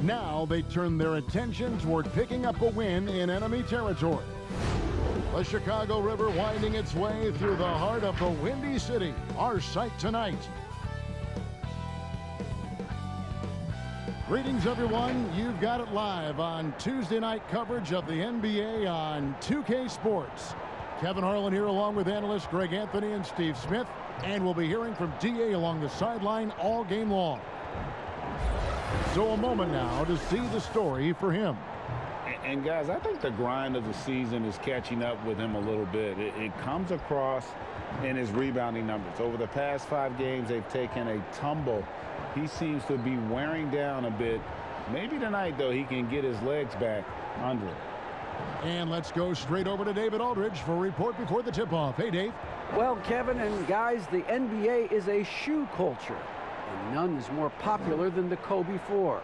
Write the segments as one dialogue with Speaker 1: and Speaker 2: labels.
Speaker 1: Now they turn their attention toward picking up a win in enemy territory. The Chicago River winding its way through the heart of the Windy City, our sight tonight. Greetings, everyone. You've got it live on Tuesday night coverage of the NBA on 2K Sports. Kevin Harlan here along with analysts Greg Anthony and Steve Smith. And we'll be hearing from DA along the sideline all game long. So a moment now to see the story for him.
Speaker 2: And guys, I think the grind of the season is catching up with him a little bit. It comes across in his rebounding numbers. Over the past 5 games, they've taken a tumble. He seems to be wearing down a bit. Maybe tonight, though, he can get his legs back under it.
Speaker 1: And let's go straight over to David Aldridge for a report before the tip-off. Hey, Dave.
Speaker 3: Well, Kevin and guys, the NBA is a shoe culture, and none is more popular than the Kobe 4.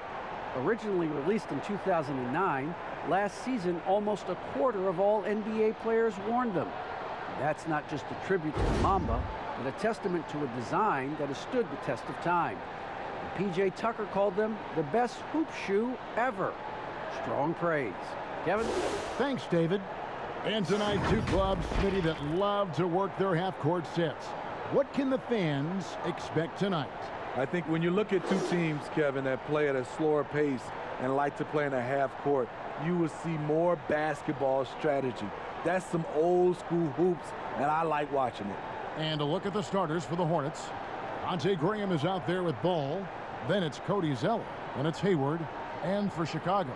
Speaker 3: Originally released in 2009, last season almost a quarter of all NBA players worn them. That's not just a tribute to the Mamba, but a testament to a design that has stood the test of time. And P.J. Tucker called them the best hoop shoe ever. Strong praise. Kevin?
Speaker 1: Thanks, David. And tonight, 2 clubs, Smitty, that love to work their half-court sets. What can the fans expect tonight?
Speaker 4: I think when you look at 2 teams, Kevin, that play at a slower pace and like to play in a half court, you will see more basketball strategy. That's some old school hoops, and I like watching it.
Speaker 1: And a look at the starters for the Hornets. Ante Graham is out there with ball. Then it's Cody Zeller. Then it's Hayward. And for Chicago,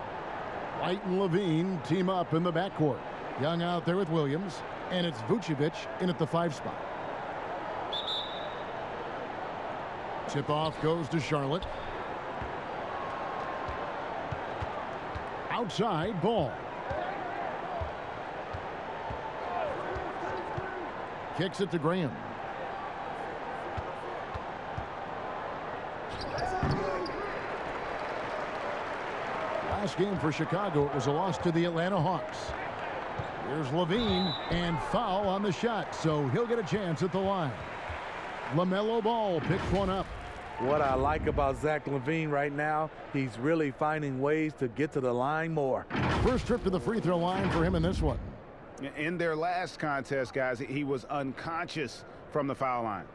Speaker 1: White and Levine team up in the backcourt. Young out there with Williams. And it's Vucevic in at the 5 spot. Tip-off goes to Charlotte. Outside, Ball. Kicks it to Graham. Last game for Chicago, it was a loss to the Atlanta Hawks. Here's Levine, and foul on the shot, so he'll get a chance at the line. LaMelo Ball picks one up.
Speaker 4: What I like about Zach LaVine right now, he's really finding ways to get to the line more.
Speaker 1: First trip to the free throw line for him in this one.
Speaker 2: In their last contest, guys, he was unconscious from the foul line.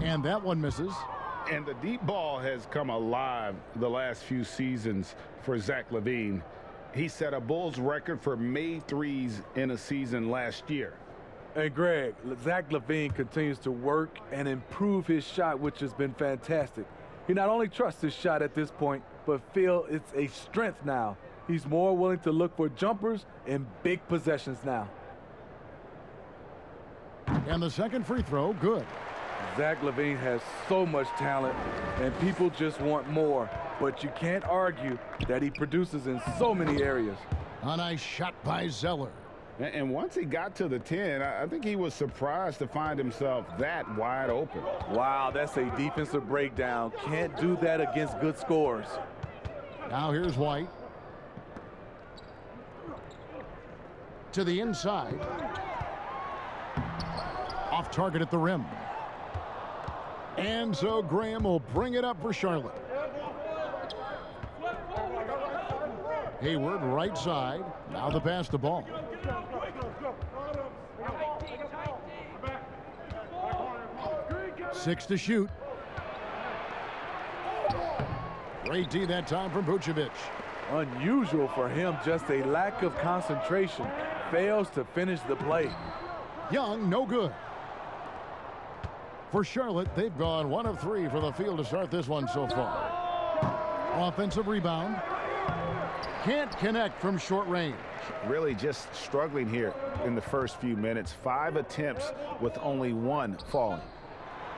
Speaker 1: And that one misses.
Speaker 2: And the deep ball has come alive the last few seasons for Zach LaVine. He set a Bulls record for made threes in a season last year.
Speaker 4: Hey, Greg, Zach LaVine continues to work and improve his shot, which has been fantastic. He not only trusts his shot at this point, but feels it's a strength now. He's more willing to look for jumpers in big possessions now.
Speaker 1: And the second free throw, good.
Speaker 4: Zach LaVine has so much talent, and people just want more. But you can't argue that he produces in so many areas.
Speaker 1: A nice shot by Zeller.
Speaker 2: And once he got to the 10, I think he was surprised to find himself that wide open.
Speaker 4: Wow, that's a defensive breakdown. Can't do that against good scores.
Speaker 1: Now here's White. To the inside. Off target at the rim. And so Graham will bring it up for Charlotte. Hayward right side. Now the pass to Ball. Six to shoot. Great D that time from Vucevic.
Speaker 4: Unusual for him, just a lack of concentration. Fails to finish the play.
Speaker 1: Young, no good. For Charlotte, they've gone 1 of 3 for the field to start this one so far. Offensive rebound. Can't connect from short range.
Speaker 2: Really just struggling here in the first few minutes. 5 attempts with only 1 falling.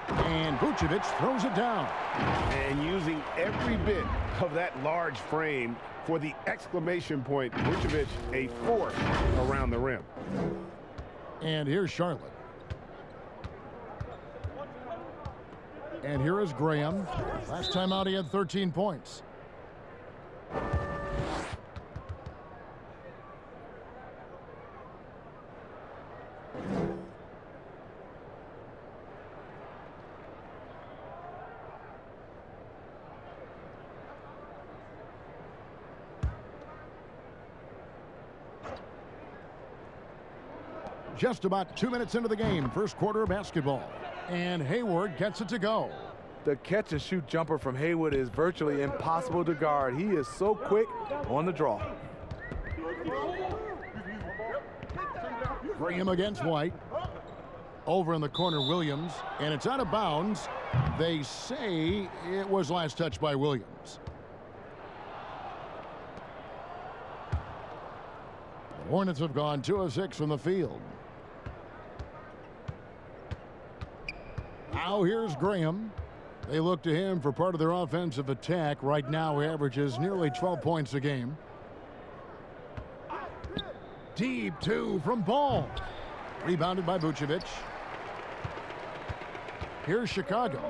Speaker 1: And Vucevic throws it down.
Speaker 2: And using every bit of that large frame for the exclamation point. Vucevic, a force around the rim.
Speaker 1: And here's Charlotte. And here is Graham. Last time out, he had 13 points. Just about 2 minutes into the game, first quarter of basketball. And Hayward gets it to go.
Speaker 4: The catch-and-shoot jumper from Hayward is virtually impossible to guard. He is so quick on the draw.
Speaker 1: Graham against White. Over in the corner, Williams. And it's out of bounds. They say it was last touched by Williams. The Hornets have gone 2 of 6 from the field. Now here's Graham. They look to him for part of their offensive attack. Right now, he averages nearly 12 points a game. Deep 2 from Ball. Rebounded by Vucevic. Here's Chicago.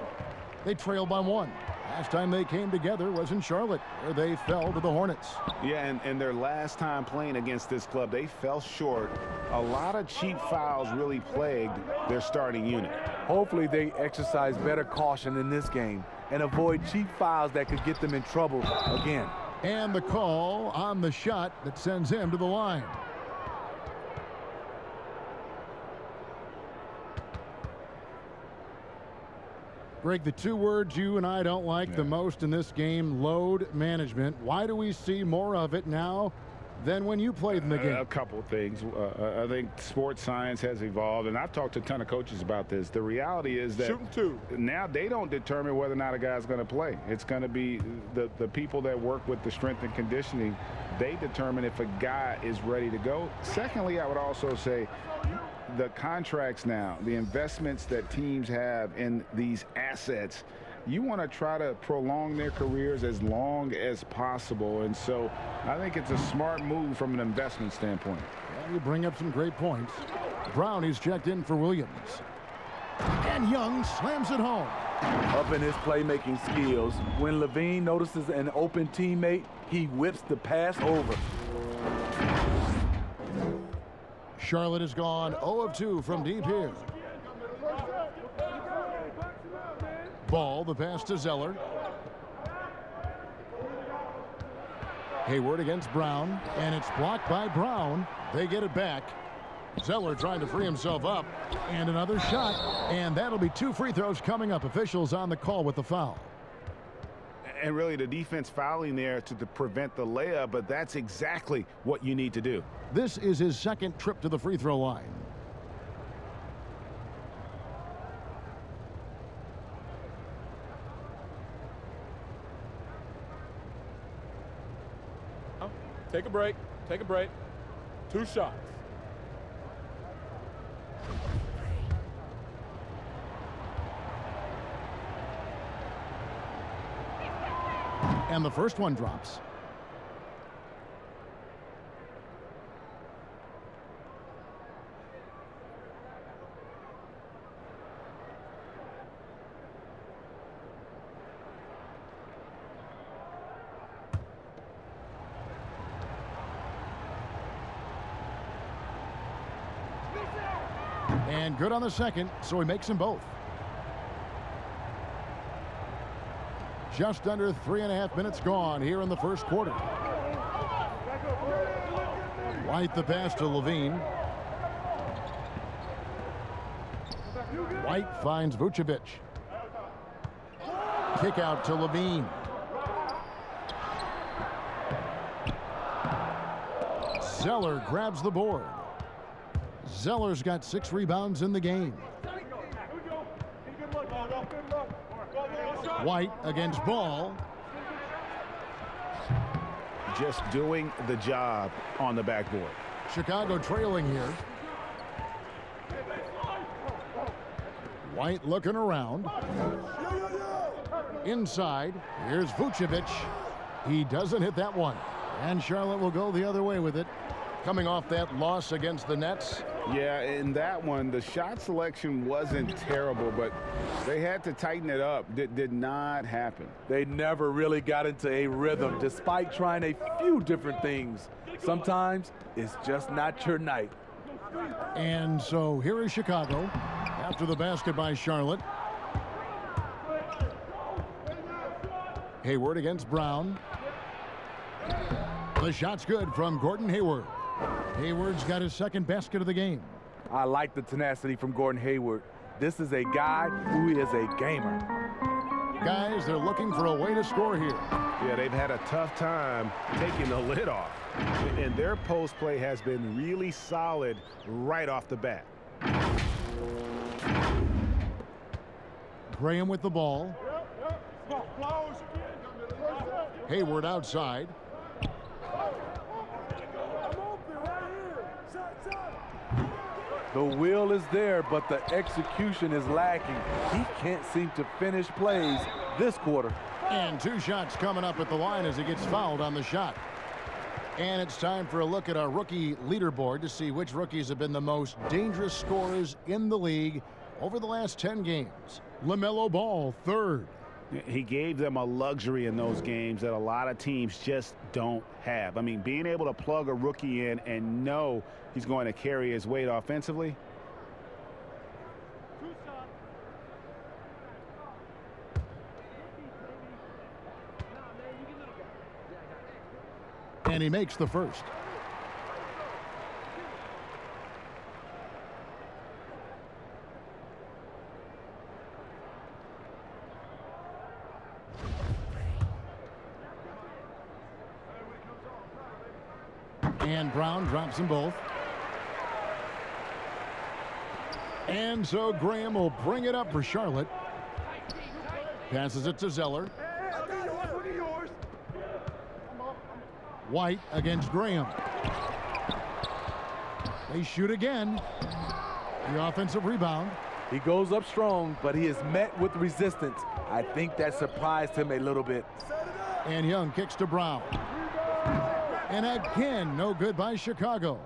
Speaker 1: They trail by 1. Last time they came together was in Charlotte, where they fell to the Hornets.
Speaker 2: Yeah, and their last time playing against this club, they fell short. A lot of cheap fouls really plagued their starting unit.
Speaker 4: Hopefully they exercise better caution in this game and avoid cheap fouls that could get them in trouble again.
Speaker 1: And the call on the shot that sends him to the line. Greg, the 2 words you and I don't like the most in this game, load management. Why do we see more of it now than when you played in the game?
Speaker 2: A couple of things. I think sports science has evolved, and I've talked to a ton of coaches about this. The reality is that now they don't determine whether or not a guy's going to play. It's going to be the people that work with the strength and conditioning. They determine if a guy is ready to go. Secondly, I would also say the contracts now, the investments that teams have in these assets, you want to try to prolong their careers as long as possible. And so I think it's a smart move from an investment standpoint.
Speaker 1: Well, you bring up some great points. Brown is checked in for Williams. And Young slams it home.
Speaker 4: Up in his playmaking skills, when Levine notices an open teammate, he whips the pass over.
Speaker 1: Charlotte has gone 0 of 2 from deep here. Ball, the pass to Zeller. Hayward against Brown, and it's blocked by Brown. They get it back. Zeller trying to free himself up, and another shot, and that'll be 2 free throws coming up. Officials on the call with the foul.
Speaker 2: And really the defense fouling there to prevent the layup, but that's exactly what you need to do.
Speaker 1: This is his second trip to the free throw line.
Speaker 5: Take a break. Take a break. 2 shots.
Speaker 1: And the first one drops. And good on the second, so he makes them both. Just under 3.5 minutes gone here in the first quarter. White the pass to Levine. White finds Vucevic. Kick out to Levine. Zeller grabs the board. Zeller's got 6 rebounds in the game. White against Ball.
Speaker 2: Just doing the job on the backboard.
Speaker 1: Chicago trailing here. White looking around. Inside, here's Vucevic. He doesn't hit that one. And Charlotte will go the other way with it. coming off that loss against the Nets.
Speaker 2: Yeah, in that one, the shot selection wasn't terrible, but they had to tighten it up. That did not happen.
Speaker 4: They never really got into a rhythm, despite trying a few different things. Sometimes it's just not your night.
Speaker 1: And so here is Chicago after the basket by Charlotte. Hayward against Brown. The shot's good from Gordon Hayward. Hayward's got his second basket of the game.
Speaker 4: I like the tenacity from Gordon Hayward. This is a guy who is a gamer.
Speaker 1: Guys, they're looking for a way to score here.
Speaker 6: Yeah, they've had a tough time taking the lid off. And their post play has been really solid right off the bat.
Speaker 1: Graham with the ball. Hayward outside.
Speaker 4: The will is there, but the execution is lacking. He can't seem to finish plays this quarter.
Speaker 1: And 2 shots coming up at the line as he gets fouled on the shot. And it's time for a look at our rookie leaderboard to see which rookies have been the most dangerous scorers in the league over the last 10 games. LaMelo Ball, 3rd.
Speaker 2: He gave them a luxury in those games that a lot of teams just don't have. I mean, being able to plug a rookie in and know he's going to carry his weight offensively.
Speaker 1: And he makes the first. And Brown drops them both. And so Graham will bring it up for Charlotte. Passes it to Zeller. White against Graham. They shoot again. The offensive rebound.
Speaker 4: He goes up strong, but he is met with resistance. I think that surprised him a little bit.
Speaker 1: And Young kicks to Brown. And again, no good by Chicago.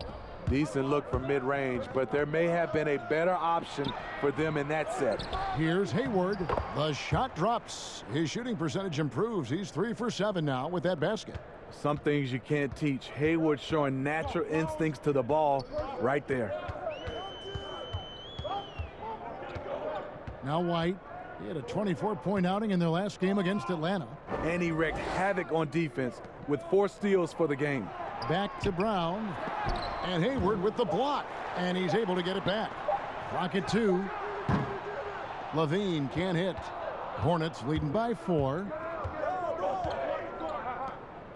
Speaker 4: Decent look from mid-range, but there may have been a better option for them in that set.
Speaker 1: Here's Hayward. The shot drops. His shooting percentage improves. He's 3 for 7 now with that basket.
Speaker 4: Some things you can't teach. Hayward showing natural instincts to the ball right there.
Speaker 1: Now White. He had a 24-point outing in their last game against Atlanta.
Speaker 4: And he wreaked havoc on defense with 4 steals for the game.
Speaker 1: Back to Brown. And Hayward with the block. And he's able to get it back. Rocket 2. Levine can't hit. Hornets leading by 4.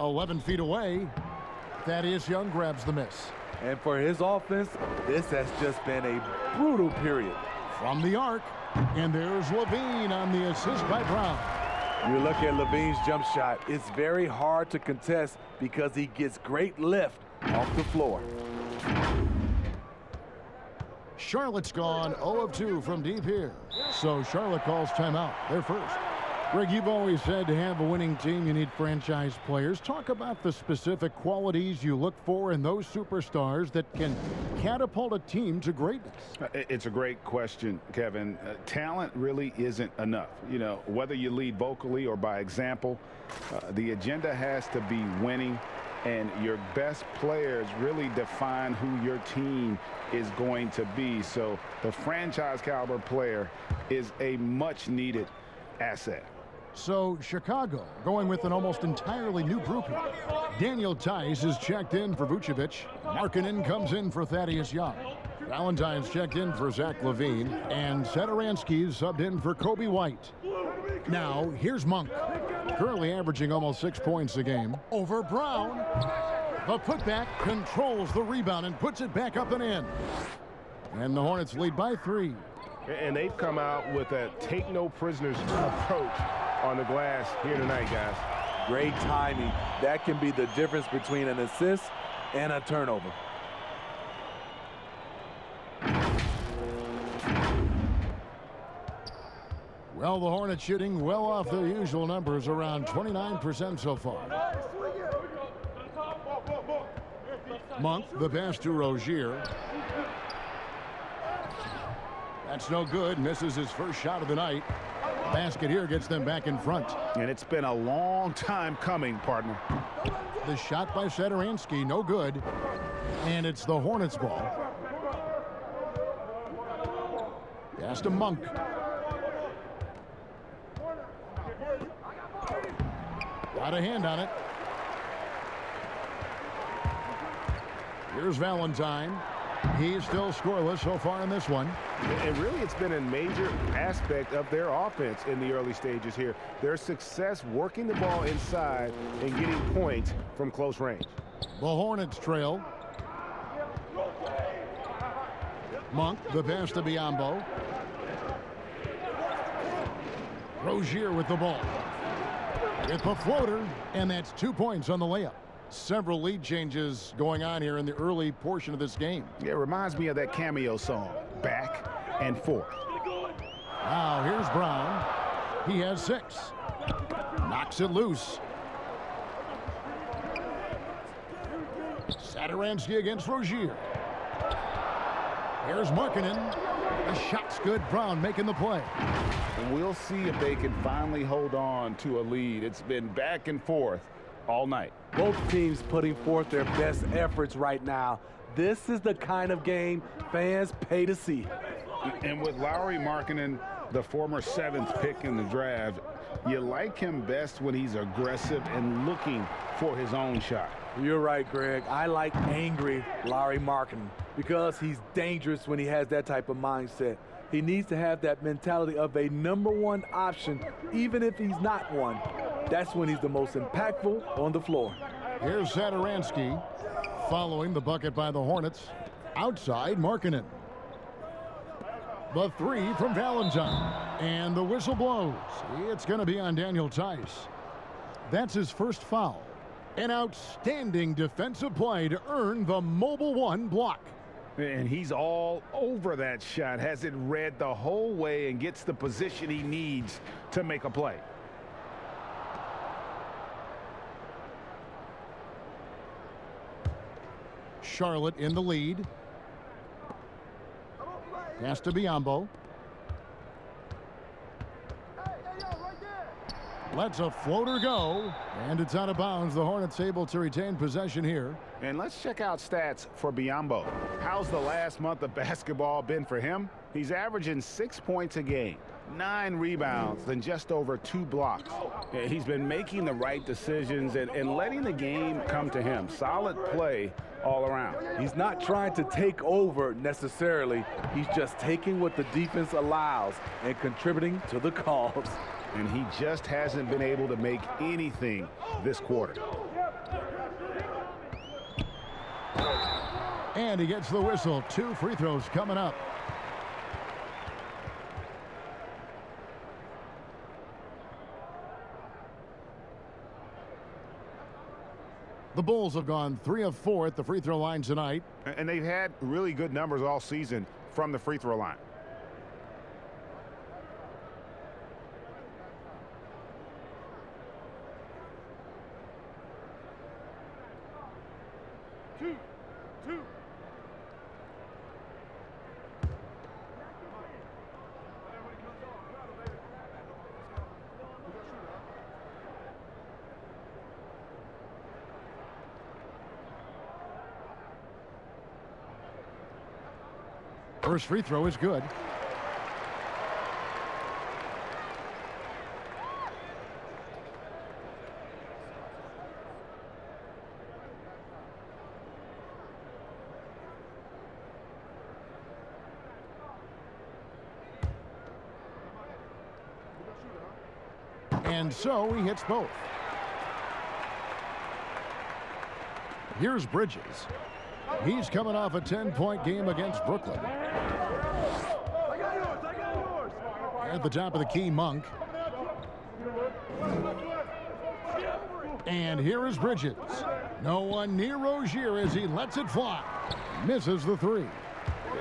Speaker 1: 11 feet away. Thaddeus Young grabs the miss.
Speaker 4: And for his offense, this has just been a brutal period.
Speaker 1: From the arc. And there's Levine on the assist by Brown.
Speaker 4: You look at Levine's jump shot. It's very hard to contest because he gets great lift off the floor.
Speaker 1: Charlotte's gone 0 of 2 from deep here. So Charlotte calls timeout. They're first. Greg, you've always said to have a winning team, you need franchise players. Talk about the specific qualities you look for in those superstars that can catapult a team to greatness.
Speaker 2: It's a great question, Kevin. Talent really isn't enough. You know, whether you lead vocally or by example, the agenda has to be winning, and your best players really define who your team is going to be. So the franchise caliber player is a much needed asset.
Speaker 1: So Chicago going with an almost entirely new group here. Daniel Tice is checked in for Vucevic. Markkanen comes in for Thaddeus Young. Valentine's checked in for Zach LaVine. And Satoransky's subbed in for Kobe White. Now here's Monk. Currently averaging almost 6 points a game. Over Brown. The putback controls the rebound and puts it back up and in. And the Hornets lead by 3.
Speaker 6: And they've come out with a take no prisoners approach on the glass here tonight, guys.
Speaker 4: Great timing. That can be the difference between an assist and a turnover.
Speaker 1: Well, the Hornets shooting well off their usual numbers, around 29% so far. Monk, the pass to Rozier. That's no good. Misses his first shot of the night. Basket here gets them back in front.
Speaker 6: And it's been a long time coming, partner.
Speaker 1: The shot by Satoransky, no good. And it's the Hornets ball. Pass to Monk. Got a hand on it. Here's Valentine. He's still scoreless so far in this one.
Speaker 6: And really, it's been a major aspect of their offense in the early stages here. Their success working the ball inside and getting points from close range.
Speaker 1: The Hornets trail. Monk, the pass to Biyombo. Rozier with the ball. With the floater, and that's 2 points on the layup. Several lead changes going on here in the early portion of this game.
Speaker 6: It reminds me of that cameo song, Back and Forth.
Speaker 1: Now here's Brown. He has 6. Knocks it loose. Satoransky against Rozier. Here's Markkanen. The shot's good. Brown making the play.
Speaker 2: We'll see if they can finally hold on to a lead. It's been back and forth all night.
Speaker 4: Both teams putting forth their best efforts right now. This is the kind of game fans pay to see.
Speaker 2: And with Lauri Markkanen, the former 7th pick in the draft, you like him best when he's aggressive and looking for his own shot.
Speaker 4: You're right, Greg. I like angry Lauri Markkanen because he's dangerous when he has that type of mindset. He needs to have that mentality of a #1 option, even if he's not one. That's when he's the most impactful on the floor.
Speaker 1: Here's Satoransky following the bucket by the Hornets. Outside, Markkanen. The 3 from Valentine. And the whistle blows. It's going to be on Daniel Tice. That's his first foul. An outstanding defensive play to earn the Mobile 1 block.
Speaker 6: And he's all over that shot, has it read the whole way and gets the position he needs to make a play.
Speaker 1: Charlotte in the lead. Pass to Biyombo. Lets a floater go, and it's out of bounds. The Hornets able to retain possession here.
Speaker 6: And let's check out stats for Biyombo. How's the last month of basketball been for him? He's averaging 6 points a game, 9 rebounds, and just over 2 blocks. He's been making the right decisions and letting the game come to him. Solid play all around.
Speaker 4: He's not trying to take over necessarily. He's just taking what the defense allows and contributing to the cause.
Speaker 6: And he just hasn't been able to make anything this quarter.
Speaker 1: And he gets the whistle. 2 free throws coming up. The Bulls have gone 3 of 4 at the free throw line tonight.
Speaker 6: And they've had really good numbers all season from the free throw line.
Speaker 1: First free throw is good. And so he hits both. Here's Bridges. He's coming off a 10-point game against Brooklyn. At the top of the key, Monk. And here is Bridges. No one near Rozier as he lets it fly. Misses the 3.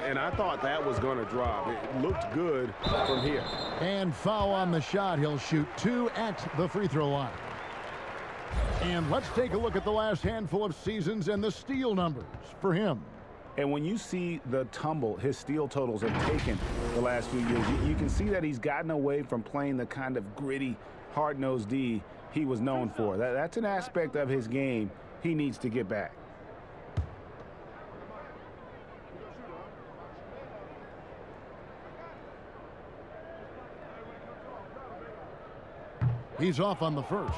Speaker 6: And I thought that was going to drop. It looked good from here.
Speaker 1: And foul on the shot. He'll shoot 2 at the free throw line. And let's take a look at the last handful of seasons and the steal numbers for him.
Speaker 6: And when you see the tumble his steal totals have taken the last few years, you can see that he's gotten away from playing the kind of gritty, hard-nosed D he was known for. That's an aspect of his game he needs to get back.
Speaker 1: He's off on the first.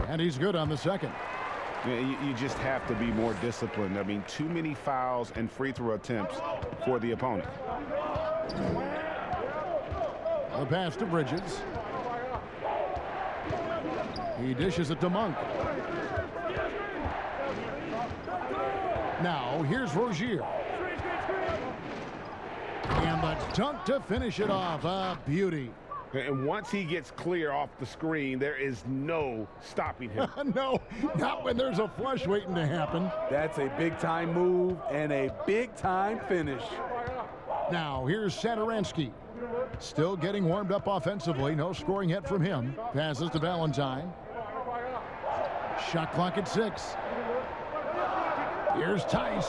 Speaker 1: And he's good on the second.
Speaker 6: You just have to be more disciplined. I mean, too many fouls and free throw attempts for the opponent.
Speaker 1: The pass to Bridges. He dishes it to Monk. Now here's Rozier. And the dunk to finish it off. A beauty.
Speaker 6: And once he gets clear off the screen, there is no stopping him.
Speaker 1: No, not when there's a flush waiting to happen.
Speaker 4: That's a big-time move and a big-time finish.
Speaker 1: Now here's Satoransky. Still getting warmed up offensively. No scoring yet from him. Passes to Valentine. Shot clock at 6. Here's Tice.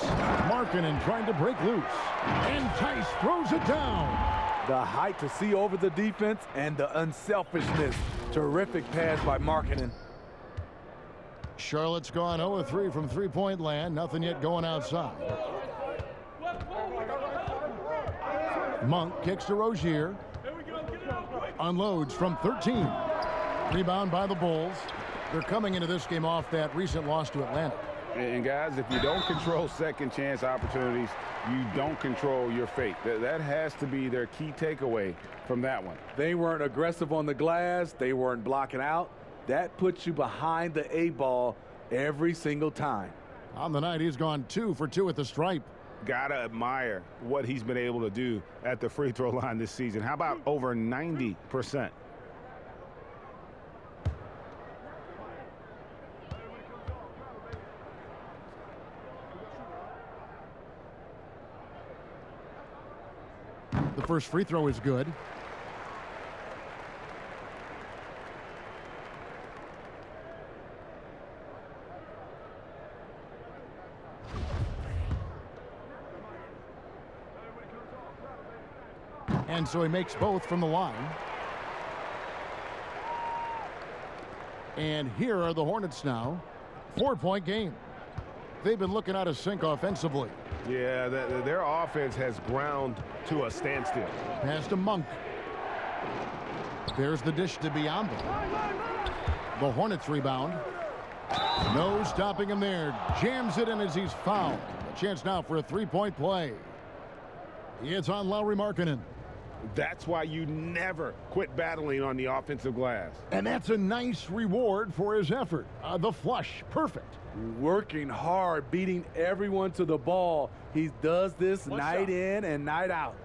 Speaker 1: Markkanen trying to break loose. And Tice throws it down.
Speaker 4: The height to see over the defense and the unselfishness. Terrific pass by Markkanen.
Speaker 1: Charlotte's gone 0-3 from three-point land. Nothing yet going outside. Monk kicks to Rozier. Unloads from 13. Rebound by the Bulls. They're coming into this game off that recent loss to Atlanta.
Speaker 6: And guys, if you don't control second chance opportunities, you don't control your fate. That has to be their key takeaway from that one.
Speaker 4: They weren't aggressive on the glass. They weren't blocking out. That puts you behind the A-ball every single time.
Speaker 1: On the night, he's gone 2 for 2 at the stripe.
Speaker 6: Gotta admire what he's been able to do at the free throw line this season. How about over 90%?
Speaker 1: The first free throw is good. And so he makes both from the line. And here are the Hornets now. 4-point game. They've been looking out of sync offensively.
Speaker 6: Yeah, their offense has ground to a standstill.
Speaker 1: Pass to Monk. There's the dish to Biyombo. The Hornets rebound. No stopping him there. Jams it in as he's fouled. A chance now for a three-point play. It's on Lauri Markkanen.
Speaker 6: That's why you never quit battling on the offensive glass.
Speaker 1: And that's a nice reward for his effort. The flush, perfect.
Speaker 4: Working hard, beating everyone to the ball. He does this night in and night out.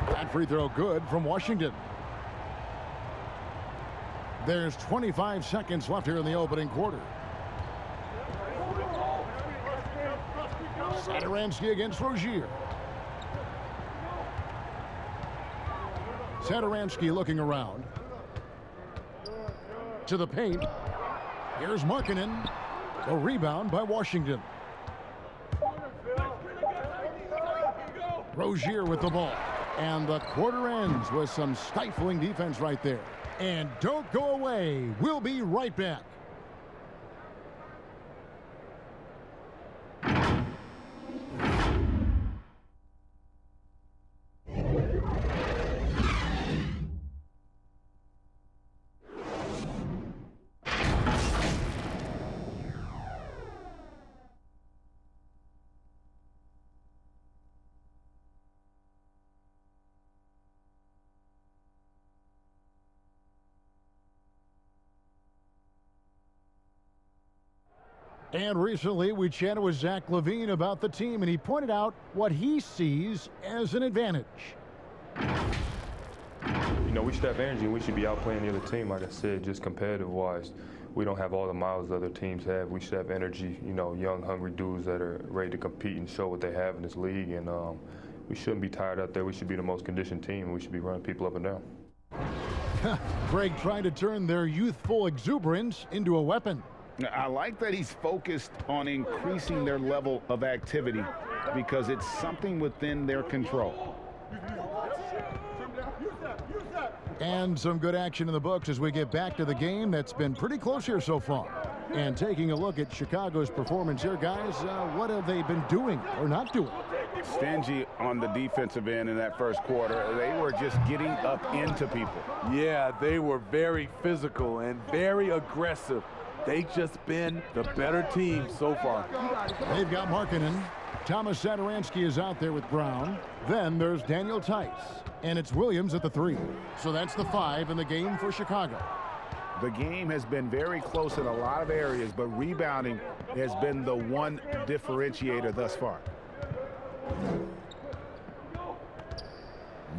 Speaker 1: That free throw good from Washington. There's 25 seconds left here in the opening quarter. Satoransky against Rozier. Satoransky looking around. To the paint. Here's Markkanen. A rebound by Washington. Rozier with the ball. And the quarter ends with some stifling defense right there. And don't go away. We'll be right back. And recently we chatted with Zach LaVine about the team, and he pointed out what he sees as an advantage.
Speaker 7: You know, we should have energy and we should be outplaying the other team. Like I said, just competitive-wise, we don't have all the miles other teams have. We should have energy, you know, young, hungry dudes that are ready to compete and show what they have in this league. And we shouldn't be tired out there. We should be the most conditioned team, and we should be running people up and down.
Speaker 1: Greg trying to turn their youthful exuberance into a weapon.
Speaker 6: I like that he's focused on increasing their level of activity because it's something within their control.
Speaker 1: And some good action in the books as we get back to the game that's been pretty close here so far. And taking a look at Chicago's performance here, guys, what have they been doing or not doing?
Speaker 6: Stingy on the defensive end in that first quarter. They were just getting up into people.
Speaker 4: Yeah, they were very physical and very aggressive. They've just been the better team so far.
Speaker 1: They've got Markkanen. Thomas Satoransky is out there with Brown. Then there's Daniel Tice. And it's Williams at the 3. So that's the 5 in the game for Chicago.
Speaker 6: The game has been very close in a lot of areas, but rebounding has been the one differentiator thus far.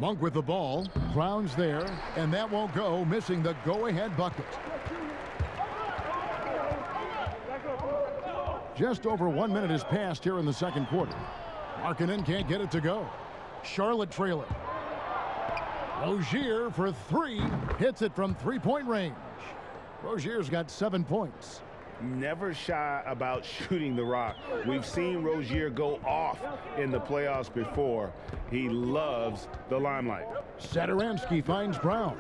Speaker 1: Monk with the ball. Brown's there, and that won't go, missing the go-ahead bucket. Just over 1 minute has passed here in the second quarter. Markkanen can't get it to go. Charlotte trailing. Rozier for 3. Hits it from three-point range. Rozier's got 7 points.
Speaker 6: Never shy about shooting the rock. We've seen Rozier go off in the playoffs before. He loves the limelight.
Speaker 1: Satoransky finds Brown.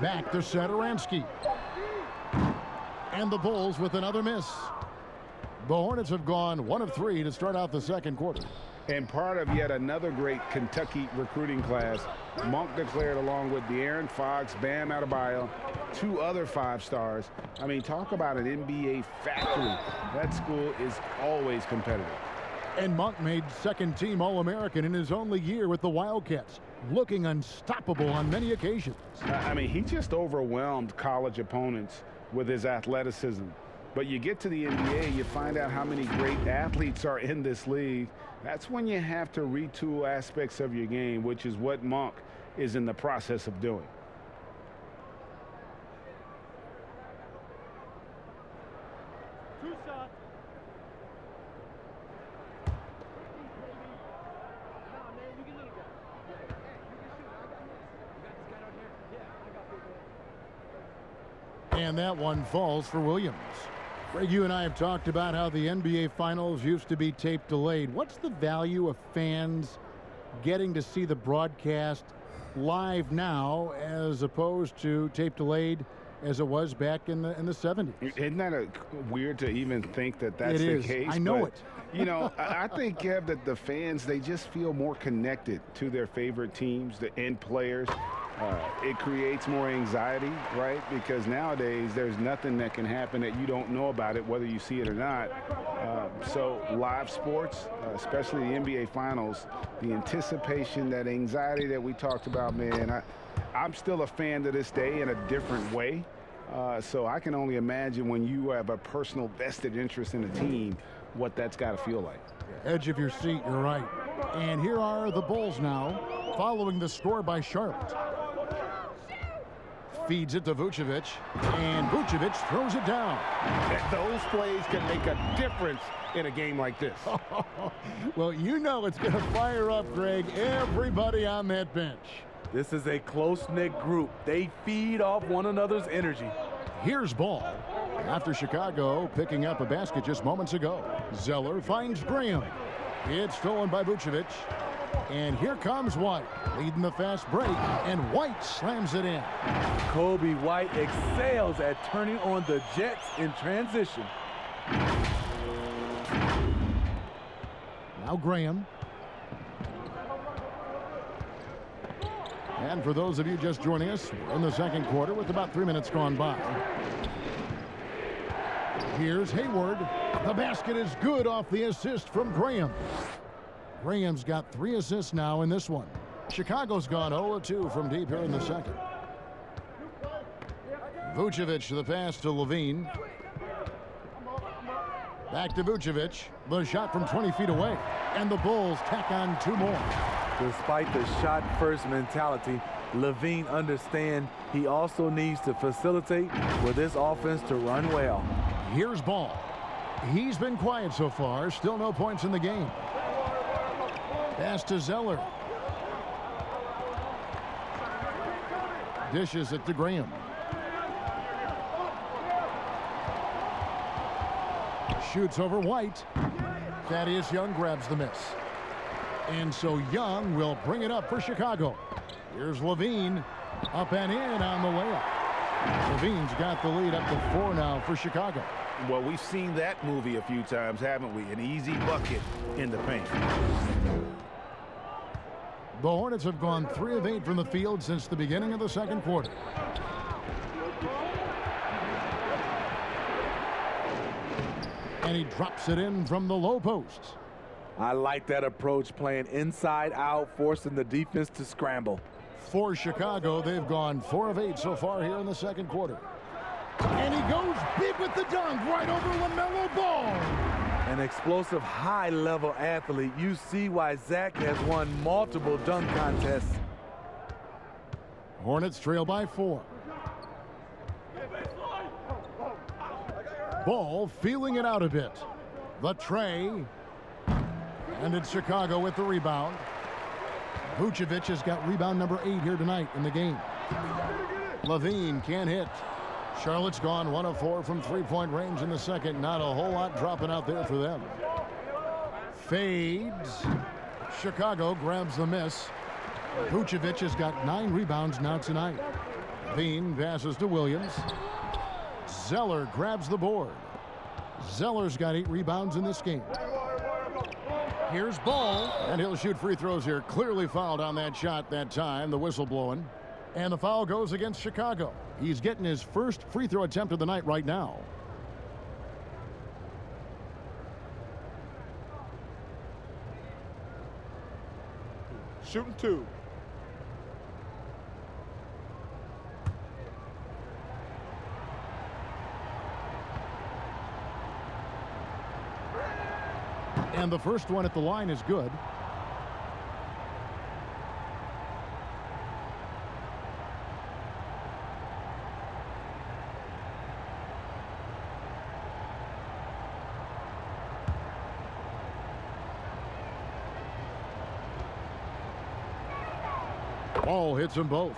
Speaker 1: Back to Satoransky. And the Bulls with another miss. The Hornets have gone 1 of 3 to start out the second quarter.
Speaker 6: And part of yet another great Kentucky recruiting class, Monk declared along with De'Aaron Fox, Bam Adebayo, 2 other 5-stars. I mean, talk about an NBA factory. That school is always competitive.
Speaker 1: And Monk made second-team All-American in his only year with the Wildcats, looking unstoppable on many occasions.
Speaker 6: I mean, he just overwhelmed college opponents with his athleticism. But you get to the NBA, you find out how many great athletes are in this league. That's when you have to retool aspects of your game, which is what Monk is in the process of doing.
Speaker 1: And that one falls for Williams. Greg, you and I have talked about how the NBA Finals used to be tape delayed. What's the value of fans getting to see the broadcast live now as opposed to tape delayed as it was back in the 70s?
Speaker 6: Isn't that weird to even think that that's the case?
Speaker 1: I know it.
Speaker 6: You know, I think, Kev, that the fans, they just feel more connected to their favorite teams, the end players. It creates more anxiety, right? Because nowadays there's nothing that can happen that you don't know about it, whether you see it or not. So live sports, especially the NBA Finals, the anticipation, that anxiety that we talked about, man, I'm still a fan to this day in a different way. So I can only imagine when you have a personal vested interest in a team, what that's got to feel like.
Speaker 1: Edge of your seat, you're right. And here are the Bulls now, following the score by Charlotte. Feeds it to Vucevic, and Vucevic throws it down.
Speaker 6: Those plays can make a difference in a game like this.
Speaker 1: Well, you know it's going to fire up, Greg, everybody on that bench.
Speaker 4: This is a close-knit group. They feed off one another's energy.
Speaker 1: Here's Ball. After Chicago picking up a basket just moments ago. Zeller finds Graham. It's stolen by Vucevic. And here comes White, leading the fast break, and White slams it in.
Speaker 4: Kobe White excels at turning on the Jets in transition.
Speaker 1: Now Graham. And for those of you just joining us, we're in the second quarter with about 3 minutes gone by. Here's Hayward. The basket is good off the assist from Graham. Graham's got 3 assists now in this one. Chicago's gone 0-2 from deep here in the second. Vucevic, the pass to Levine. Back to Vucevic. The shot from 20 feet away. And the Bulls tack on 2 more.
Speaker 4: Despite the shot-first mentality, Levine understands he also needs to facilitate for this offense to run well.
Speaker 1: Here's Ball. He's been quiet so far. Still no points in the game. Pass to Zeller. Dishes it to Graham. Shoots over White. Thaddeus Young grabs the miss. And so Young will bring it up for Chicago. Here's Levine. Up and in on the layup. Levine's got the lead up to 4 now for Chicago.
Speaker 6: Well, we've seen that movie a few times, haven't we? An easy bucket in the paint.
Speaker 1: The Hornets have gone 3 of 8 from the field since the beginning of the second quarter. And he drops it in from the low post.
Speaker 4: I like that approach, playing inside out, forcing the defense to scramble.
Speaker 1: For Chicago, they've gone 4 of 8 so far here in the second quarter. And he goes big with the dunk right over LaMelo Ball.
Speaker 4: An explosive, high-level athlete. You see why Zach has won multiple dunk contests.
Speaker 1: Hornets trail by 4. Ball feeling it out a bit. The tray. And it's Chicago with the rebound. Vucevic has got rebound number 8 here tonight in the game. Levine can't hit. Charlotte's gone 1 of 4 from 3-point range in the second. Not a whole lot dropping out there for them. Fades. Chicago grabs the miss. Vucevic has got 9 rebounds now tonight. Levine passes to Williams. Zeller grabs the board. Zeller's got 8 rebounds in this game. Here's Ball, and he'll shoot free throws here. Clearly fouled on that shot that time. The whistle blowing. And the foul goes against Chicago. He's getting his first free throw attempt of the night right now.
Speaker 5: Shooting 2.
Speaker 1: And the first one at the line is good. Ball hits them both.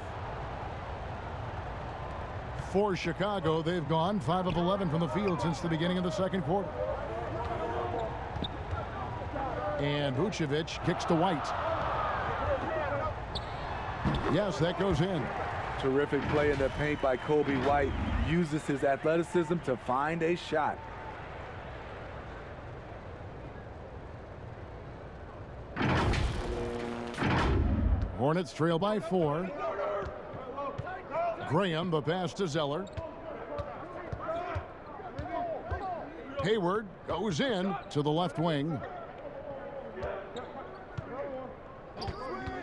Speaker 1: For Chicago, they've gone 5 of 11 from the field since the beginning of the second quarter. And Vucevic kicks to White. Yes, that goes in.
Speaker 4: Terrific play in the paint by Kobe White. Uses his athleticism to find a shot.
Speaker 1: Hornets trail by 4. Graham, the pass to Zeller. Hayward goes in to the left wing.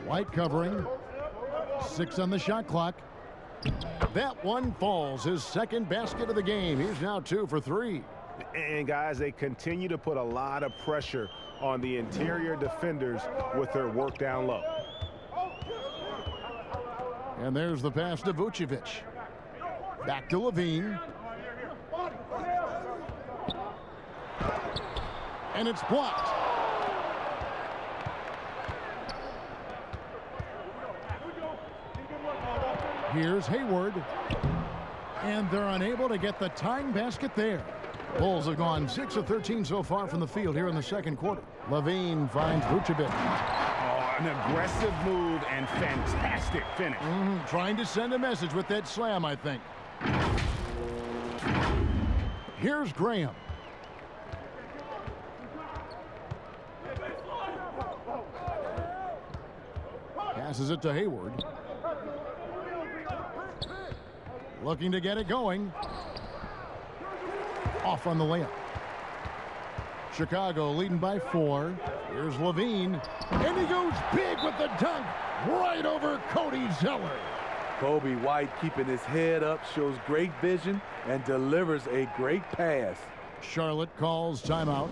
Speaker 1: White covering. 6 on the shot clock. That one falls. His second basket of the game. He's now 2 for 3.
Speaker 6: And guys, they continue to put a lot of pressure on the interior defenders with their work down low.
Speaker 1: And there's the pass to Vucevic. Back to Levine. And it's blocked. Here's Hayward. And they're unable to get the tying basket there. Bulls have gone 6 of 13 so far from the field here in the second quarter. Levine finds Vucevic.
Speaker 6: An aggressive move and fantastic finish.
Speaker 1: Trying to send a message with that slam, I think. Here's Graham. Passes it to Hayward. Looking to get it going. Off on the layup. Chicago leading by 4. Here's Levine. And he goes big with the dunk. Right over Cody Zeller.
Speaker 4: Kobe White keeping his head up, shows great vision, and delivers a great pass.
Speaker 1: Charlotte calls timeout.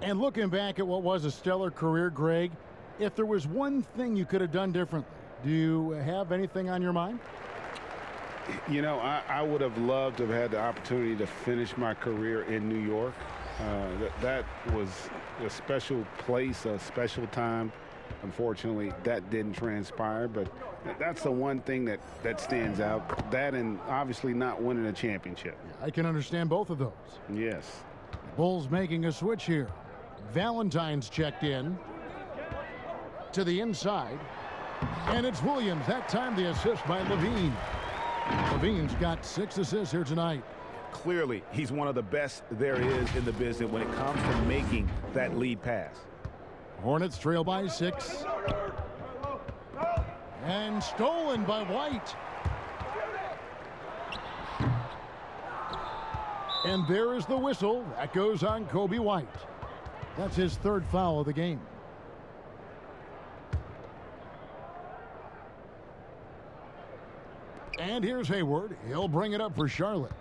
Speaker 1: And looking back at what was a stellar career, Greg, if there was one thing you could have done differently, do you have anything on your mind?
Speaker 6: You know, I would have loved to have had the opportunity to finish my career in New York. That was a special place, a special time. Unfortunately, that didn't transpire, but that's the one thing that stands out. That and obviously not winning a championship.
Speaker 1: I can understand both of those.
Speaker 6: Yes.
Speaker 1: Bulls making a switch here. Valentine's checked in to the inside. And it's Williams. That time the assist by Levine. Levine's got 6 assists here tonight.
Speaker 6: Clearly, he's one of the best there is in the business when it comes to making that lead pass.
Speaker 1: Hornets trail by 6. And stolen by White. And there is the whistle. That goes on Kobe White. That's his 3rd foul of the game. And here's Hayward. He'll bring it up for Charlotte.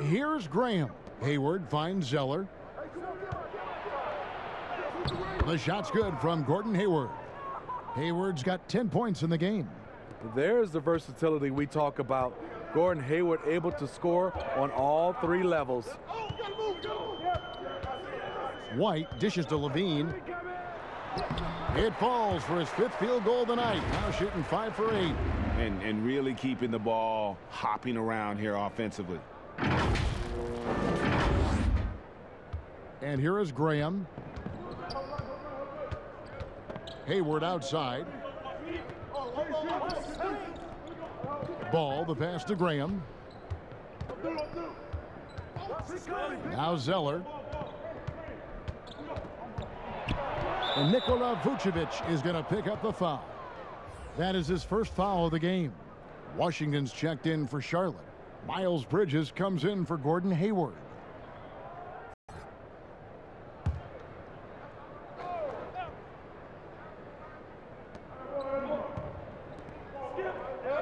Speaker 1: Here's Graham. Hayward finds Zeller. The shot's good from Gordon Hayward. Hayward's got 10 points in the game.
Speaker 4: There's the versatility we talk about. Gordon Hayward able to score on all 3 levels.
Speaker 1: White dishes to Levine. It falls for his 5th field goal of the night. Now shooting 5 for 8.
Speaker 6: And really keeping the ball hopping around here offensively.
Speaker 1: And here is Graham. Hayward outside. Ball, the pass to Graham. Now Zeller. And Nikola Vucevic is going to pick up the foul. That is his 1st foul of the game. Washington's checked in for Charlotte. Miles Bridges comes in for Gordon Hayward.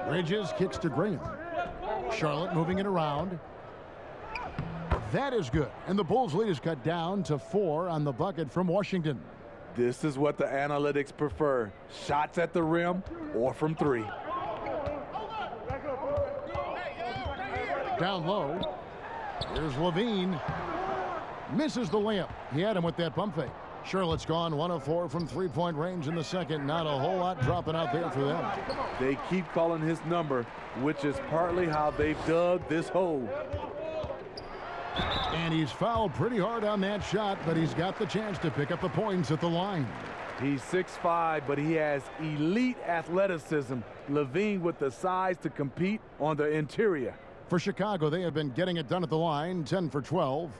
Speaker 1: Bridges kicks to Graham. Charlotte moving it around. That is good. And the Bulls' lead is cut down to 4 on the bucket from Washington.
Speaker 4: This is what the analytics prefer. Shots at the rim or from 3.
Speaker 1: Down low. Here's Levine. Misses the layup. He had him with that pump fake. Charlotte's gone 1 of 4 from 3-point range in the second. Not a whole lot dropping out there for them.
Speaker 4: They keep calling his number, which is partly how they've dug this hole.
Speaker 1: And he's fouled pretty hard on that shot, but he's got the chance to pick up the points at the line.
Speaker 4: He's 6'5", but he has elite athleticism. Levine with the size to compete on the interior.
Speaker 1: For Chicago, they have been getting it done at the line, 10 for 12.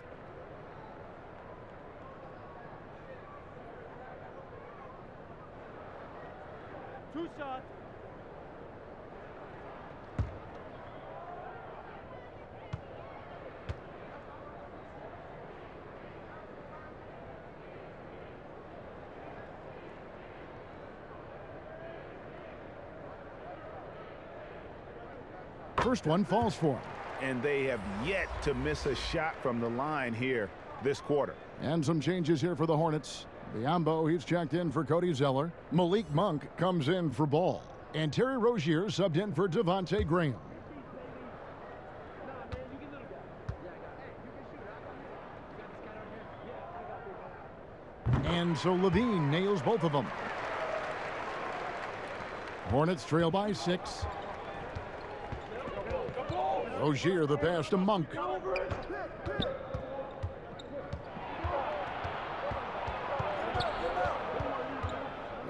Speaker 8: Two shots.
Speaker 1: First one falls for him.
Speaker 6: And they have yet to miss a shot from the line here this quarter.
Speaker 1: And some changes here for the Hornets. Biombo, he's checked in for Cody Zeller. Malik Monk comes in for Ball. And Terry Rozier subbed in for Devontae Graham. And so Levine nails both of them. Hornets trail by 6. Rozier, the pass to Monk.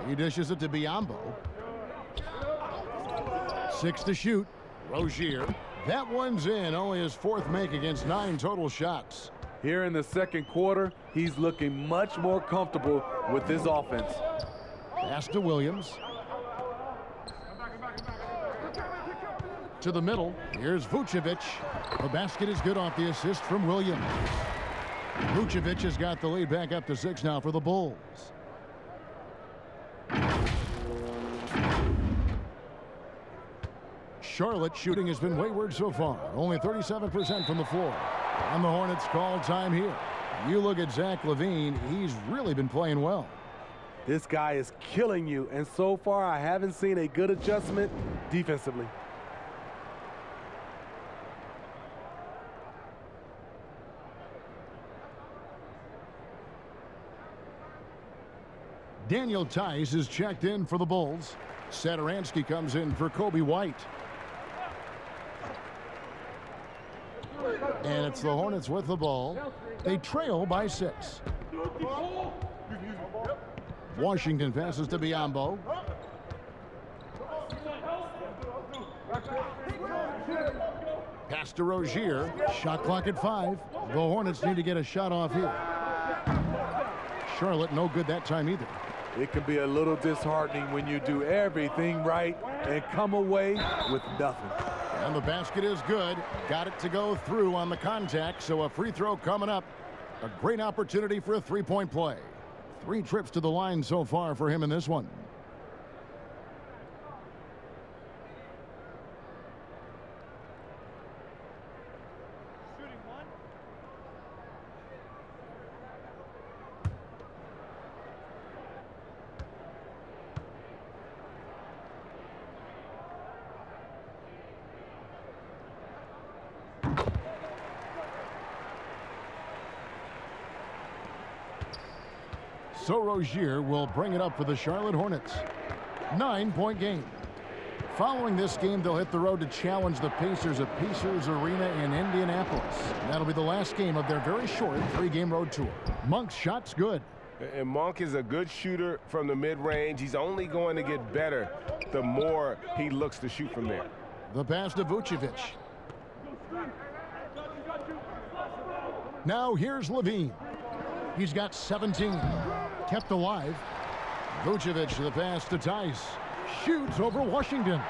Speaker 1: He dishes it to Biombo. 6 to shoot. Rozier. That one's in. Only his 4th make against 9 total shots.
Speaker 4: Here in the second quarter, he's looking much more comfortable with his offense.
Speaker 1: Pass to Williams. To the middle. Here's Vucevic. The basket is good off the assist from Williams. Vucevic has got the lead back up to 6 now for the Bulls. Charlotte shooting has been wayward so far. Only 37% from the floor. And the Hornets call time here. You look at Zach LaVine, he's really been playing well.
Speaker 4: This guy is killing you, and so far I haven't seen a good adjustment defensively.
Speaker 1: Daniel Tice is checked in for the Bulls. Satoransky comes in for Kobe White. And it's the Hornets with the ball. They trail by 6. Washington passes to Biyombo. Pass to Rozier. Shot clock at 5. The Hornets need to get a shot off here. Charlotte no good that time either.
Speaker 4: It can be a little disheartening when you do everything right and come away with nothing.
Speaker 1: And the basket is good. Got it to go through on the contact, so a free throw coming up. A great opportunity for a three-point play. 3 trips to the line so far for him in this one.
Speaker 8: Shooting 1.
Speaker 1: So Rozier will bring it up for the Charlotte Hornets. 9-point game. Following this game, they'll hit the road to challenge the Pacers at Pacers Arena in Indianapolis. That'll be the last game of their very short 3-game road tour. Monk's shot's good.
Speaker 9: And Monk is a good shooter from the mid-range. He's only going to get better the more he looks to shoot from there.
Speaker 1: The pass to Vucevic. Now here's LaVine. He's got 17. Kept alive. Vucevic, the pass to Tice. Shoots over Washington.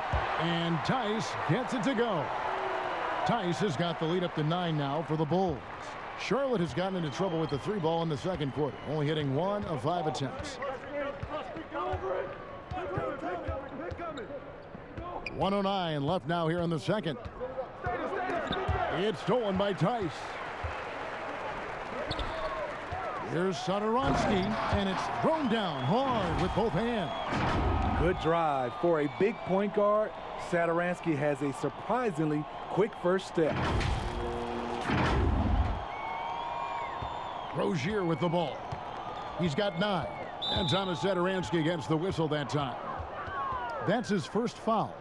Speaker 1: And Tice gets it to go. Tice has got the lead up to 9 now for the Bulls. Charlotte has gotten into trouble with the 3 ball in the second quarter, only hitting 1 of 5 attempts. 1:09 left now here in the second. It's stolen by Tice. Here's Satoransky, and it's thrown down hard with both hands.
Speaker 4: Good drive. For a big point guard, Satoransky has a surprisingly quick first step.
Speaker 1: Rozier with the ball. He's got 9. And Thomas Satoransky gets the whistle that time. That's his first foul.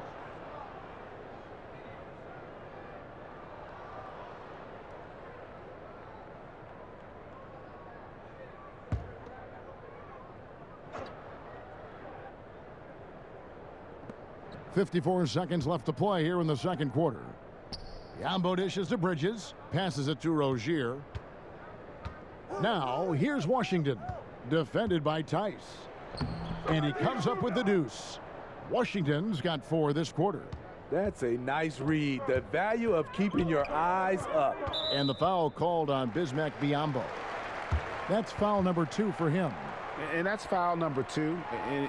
Speaker 1: .54 seconds left to play here in the second quarter. Yambo dishes to Bridges. Passes it to Rozier. Now, here's Washington. Defended by Tice. And he comes up with the deuce. Washington's got 4 this quarter.
Speaker 4: That's a nice read. The value of keeping your eyes up.
Speaker 1: And the foul called on Bismack Biyombo. That's foul number 2 for him.
Speaker 6: And that's foul number 2. And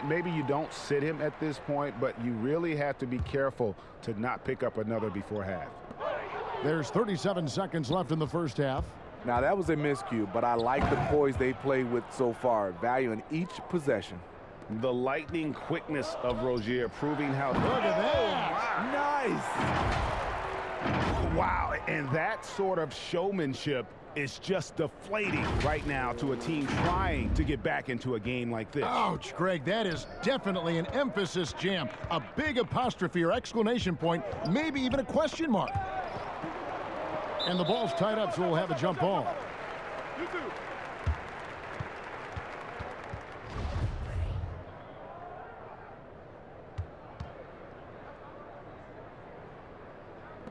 Speaker 6: maybe you don't sit him at this point, but you really have to be careful to not pick up another before half.
Speaker 1: There's 37 seconds left in the first half.
Speaker 4: Now, that was a miscue, but I like the poise they played with so far, value in each possession.
Speaker 6: The lightning quickness of Rozier proving how...
Speaker 1: Look at that.
Speaker 6: Nice. Wow, and that sort of showmanship is just deflating right now to a team trying to get back into a game like this.
Speaker 1: Ouch, Greg, that is definitely an emphasis jam. A big apostrophe or exclamation point, maybe even a question mark. And the ball's tied up, so we'll have a jump ball.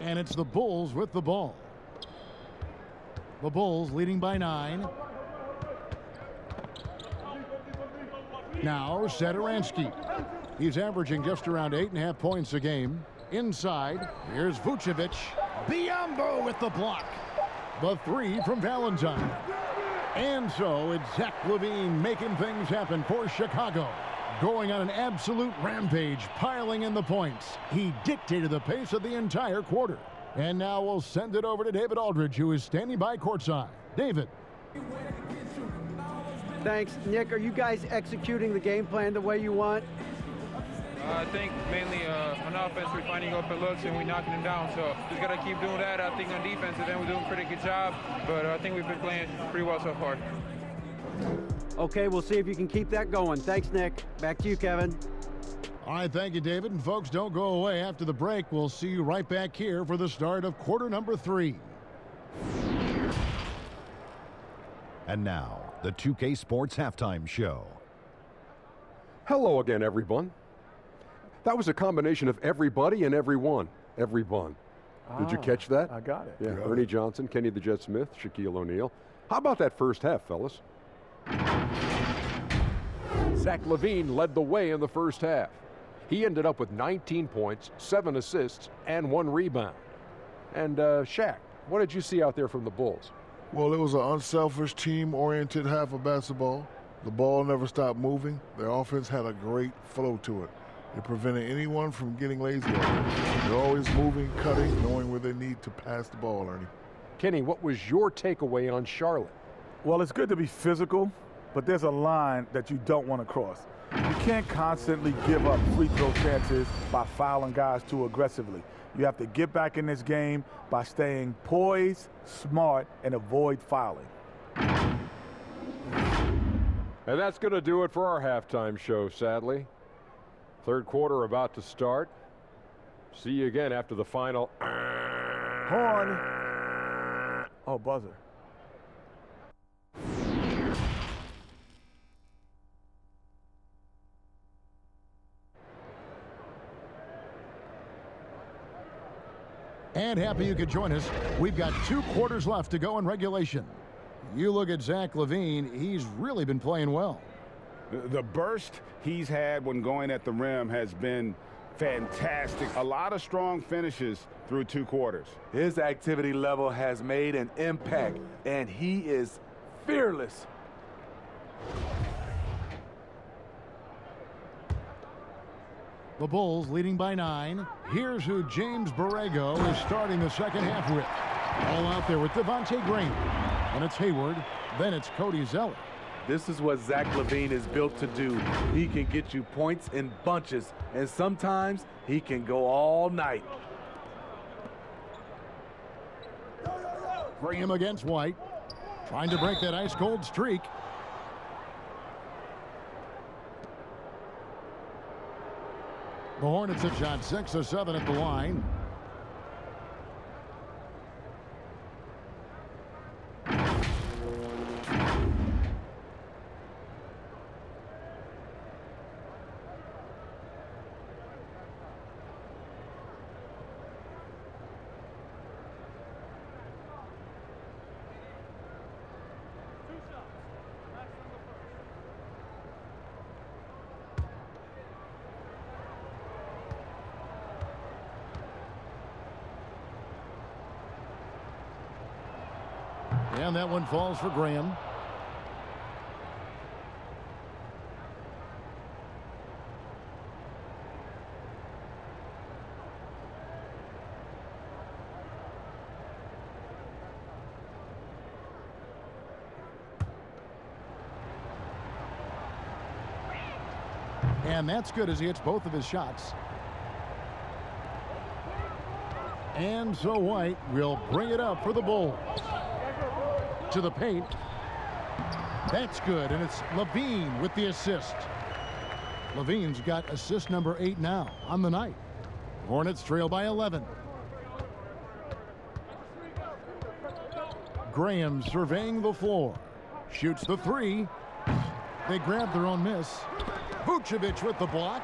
Speaker 1: And it's the Bulls with the ball. The Bulls leading by 9. Now Satoransky. He's averaging just around 8.5 points a game. Inside, here's Vucevic. Biyombo with the block. The 3 from Valentine. And so it's Zach LaVine making things happen for Chicago. going on an absolute rampage, piling in the points. He dictated the pace of the entire quarter. And now we'll send it over to David Aldridge, who is standing by courtside. David.
Speaker 3: Thanks, Nick. Are you guys executing the game plan the way you want?
Speaker 10: I think mainly on offense, we're finding open looks and we're knocking them down. So just got to keep doing that. I think on defense, and then we're doing a pretty good job. But I think we've been playing pretty well so far.
Speaker 3: Okay, we'll see if you can keep that going. Thanks, Nick. Back to you, Kevin.
Speaker 1: All right, thank you, David. And folks, don't go away. After the break, we'll see you right back here for the start of quarter number 3.
Speaker 11: And now, the 2K Sports Halftime Show.
Speaker 12: Hello again, everyone. That was a combination of everybody and everyone. Everyone. Did you catch that?
Speaker 4: I got it.
Speaker 12: Yeah, Ernie Johnson, Kenny the Jet Smith, Shaquille O'Neal. How about that first half, fellas? Zach LaVine led the way in the first half. He ended up with 19 points, 7 assists, and 1 rebound. And Shaq, what did you see out there from the Bulls?
Speaker 13: Well, it was an unselfish, team-oriented half of basketball. The ball never stopped moving. Their offense had a great flow to it. It prevented anyone from getting lazy out there. They're always moving, cutting, knowing where they need to pass the ball, Ernie.
Speaker 12: Kenny, what was your takeaway on Charlotte?
Speaker 4: Well, it's good to be physical, but there's a line that you don't want to cross. You can't constantly give up free throw chances by fouling guys too aggressively. You have to get back in this game by staying poised, smart, and avoid fouling.
Speaker 12: And that's going to do it for our halftime show, sadly. Third quarter about to start. See you again after the final.
Speaker 4: Horn. Oh, buzzer.
Speaker 1: And happy you could join us. We've got 2 quarters left to go in regulation. You look at Zach LaVine, he's really been playing well.
Speaker 2: The burst he's had when going at the rim has been fantastic. A lot of strong finishes through 2 quarters.
Speaker 4: His activity level has made an impact, and he is fearless.
Speaker 1: The Bulls leading by 9. Here's who James Borrego is starting the second half with. All out there with Devontae Graham. And it's Hayward. Then it's Cody Zeller.
Speaker 4: This is what Zach LaVine is built to do. He can get you points in bunches, and sometimes he can go all night.
Speaker 1: Graham against White. Trying to break that ice-cold streak. The Hornets have shot 6 of 7 at the line. And that one falls for Graham. And that's good as he hits both of his shots. And so White will bring it up for the Bulls. To the paint. That's good, and it's LaVine with the assist. LaVine's got assist number 8 now on the night. Hornets trail by 11. Graham surveying the floor. Shoots the 3. They grab their own miss. Vucevic with the block.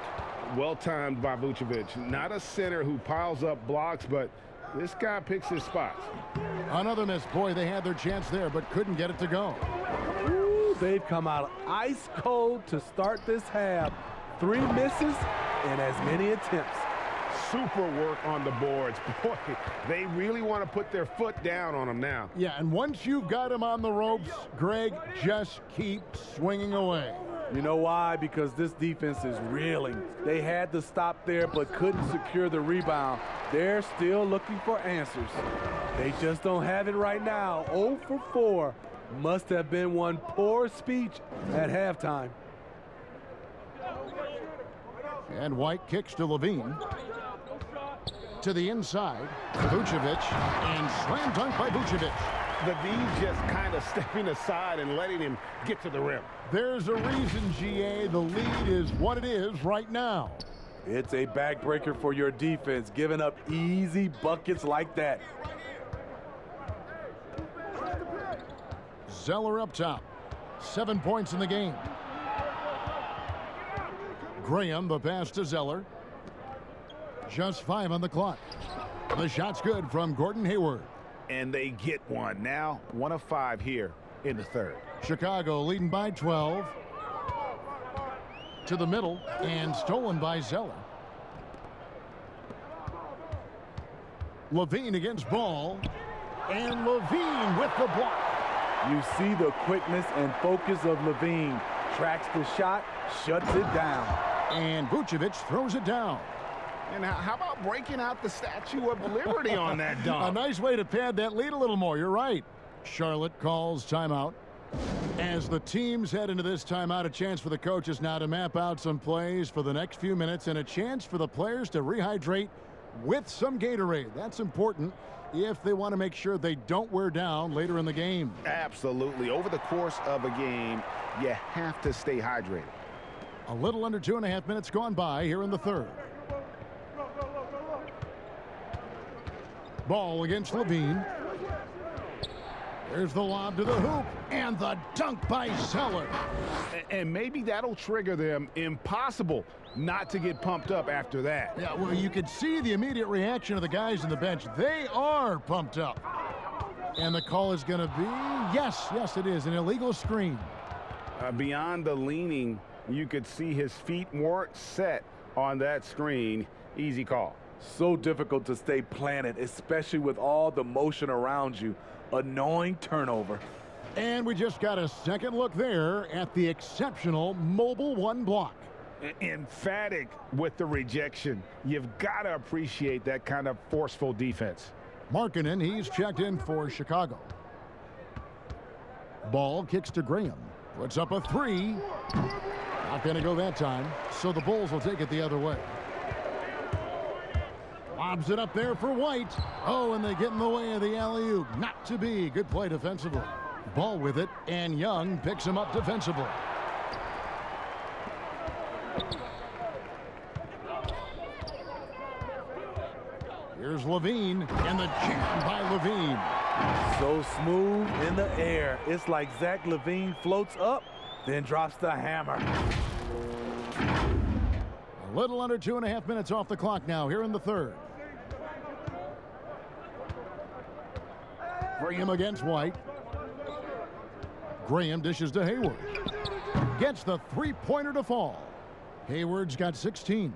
Speaker 2: Well timed by Vucevic. Not a center who piles up blocks, but this guy picks his spots.
Speaker 1: Another miss. Boy, they had their chance there, but couldn't get it to go.
Speaker 4: Ooh, they've come out ice cold to start this half. 3 misses and as many attempts.
Speaker 2: Super work on the boards. Boy, they really want to put their foot down on them now.
Speaker 1: Yeah, and once you've got him on the ropes, Greg, just keep swinging away.
Speaker 4: You know why? Because this defense is reeling. They had to stop there but couldn't secure the rebound. They're still looking for answers. They just don't have it right now. 0 for 4. Must have been one poor speech at halftime.
Speaker 1: And White kicks to Levine. To the inside, Vucevic, and slam dunk by Vucevic.
Speaker 6: Levine just kind of stepping aside and letting him get to the rim.
Speaker 1: There's a reason, GA, the lead is what it is right now.
Speaker 4: It's a backbreaker for your defense, giving up easy buckets like that.
Speaker 1: Zeller up top. 7 points in the game. Graham, the pass to Zeller. Just 5 on the clock. The shot's good from Gordon Hayward.
Speaker 6: And they get one. Now 1 of 5 here in the third.
Speaker 1: Chicago leading by 12. To the middle and stolen by Zeller. Levine against Ball. And Levine with the block.
Speaker 4: You see the quickness and focus of Levine. Tracks the shot, shuts it down.
Speaker 1: And Vucevic throws it down.
Speaker 6: And how about breaking out the Statue of Liberty on that dunk?
Speaker 1: A nice way to pad that lead a little more. You're right. Charlotte calls timeout. As the teams head into this timeout, a chance for the coaches now to map out some plays for the next few minutes and a chance for the players to rehydrate with some Gatorade. That's important if they want to make sure they don't wear down later in the game.
Speaker 6: Absolutely. Over the course of a game, you have to stay hydrated.
Speaker 1: A little under 2.5 minutes gone by here in the third. Ball against Levine. There's the lob to the hoop, and the dunk by Zeller.
Speaker 6: And maybe that'll trigger them. Impossible not to get pumped up after that.
Speaker 1: Yeah, well, you could see the immediate reaction of the guys on the bench. They are pumped up. And the call is going to be, yes, it is, an illegal screen.
Speaker 6: Beyond the leaning, you could see his feet weren't set on that screen. Easy call.
Speaker 4: So difficult to stay planted, especially with all the motion around you. Annoying turnover.
Speaker 1: And we just got a second look there at the exceptional Mobile One block.
Speaker 6: Emphatic with the rejection. You've got to appreciate that kind of forceful defense.
Speaker 1: Markkanen, he's checked in for Chicago. Ball kicks to Graham. Puts up a 3. Not going to go that time, so the Bulls will take it the other way. Lobs it up there for White. Oh, and they get in the way of the alley-oop. Not to be. Good play defensively. Ball with it, and Young picks him up defensively. Here's Levine, and the jam by Levine.
Speaker 4: So smooth in the air. It's like Zach LaVine floats up, then drops the hammer.
Speaker 1: A little under 2.5 minutes off the clock now here in the third. Graham against White. Graham dishes to Hayward. Gets the three-pointer to fall. Hayward's got 16.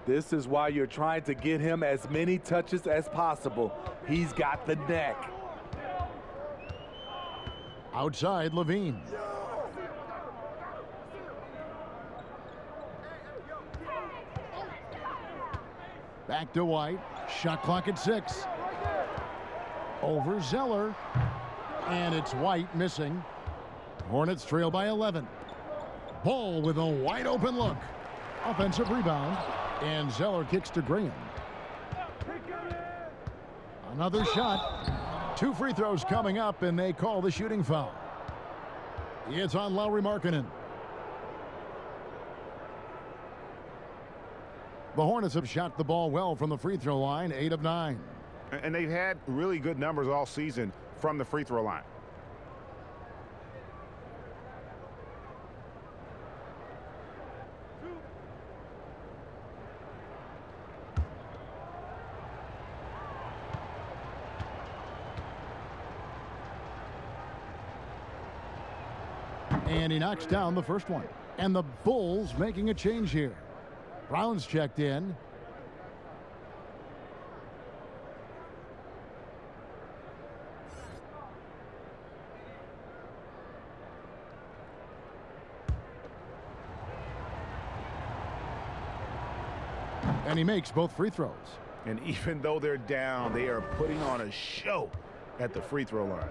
Speaker 4: This is why you're trying to get him as many touches as possible. He's got the neck.
Speaker 1: Outside, Levine. Back to White. Shot clock at 6. Over Zeller. And it's White missing. Hornets trail by 11. Ball with a wide open look. Offensive rebound. And Zeller kicks to Graham. Another shot. 2 free throws coming up, and they call the shooting foul. It's on Lauri Markkanen. The Hornets have shot the ball well from the free throw line, 8 of 9.
Speaker 6: And they've had really good numbers all season from the free throw line.
Speaker 1: And he knocks down the first one. And the Bulls making a change here. Brown's checked in. And he makes both free throws.
Speaker 6: And even though they're down, they are putting on a show at the free throw line.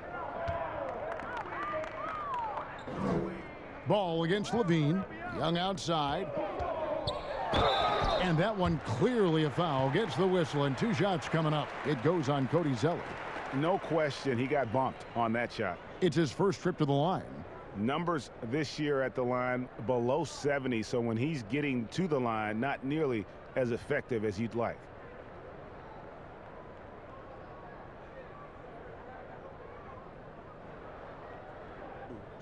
Speaker 1: Ball against Levine. Young outside. And that one clearly a foul. Gets the whistle, and 2 shots coming up. It goes on Cody Zeller.
Speaker 6: No question, he got bumped on that shot.
Speaker 1: It's his first trip to the line.
Speaker 6: Numbers this year at the line below 70, so when he's getting to the line, not nearly as effective as you'd like.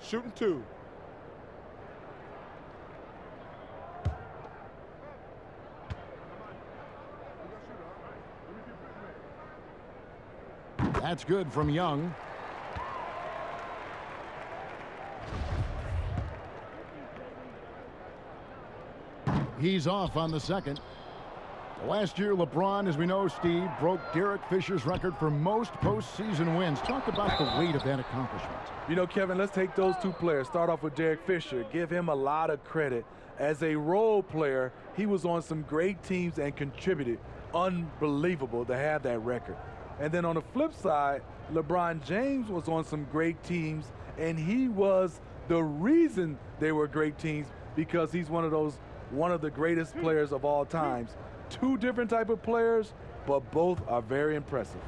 Speaker 5: Shooting 2.
Speaker 1: That's good from Young. He's off on the second. Last year, LeBron, as we know, Steve, broke Derek Fisher's record for most postseason wins. Talk about the weight of that accomplishment.
Speaker 4: You know, Kevin, let's take those 2 players. Start off with Derek Fisher. Give him a lot of credit. As a role player, he was on some great teams and contributed. Unbelievable to have that record. And then on the flip side, LeBron James was on some great teams, and he was the reason they were great teams because he's one of the greatest players of all times. 2 different type of players, but both are very impressive.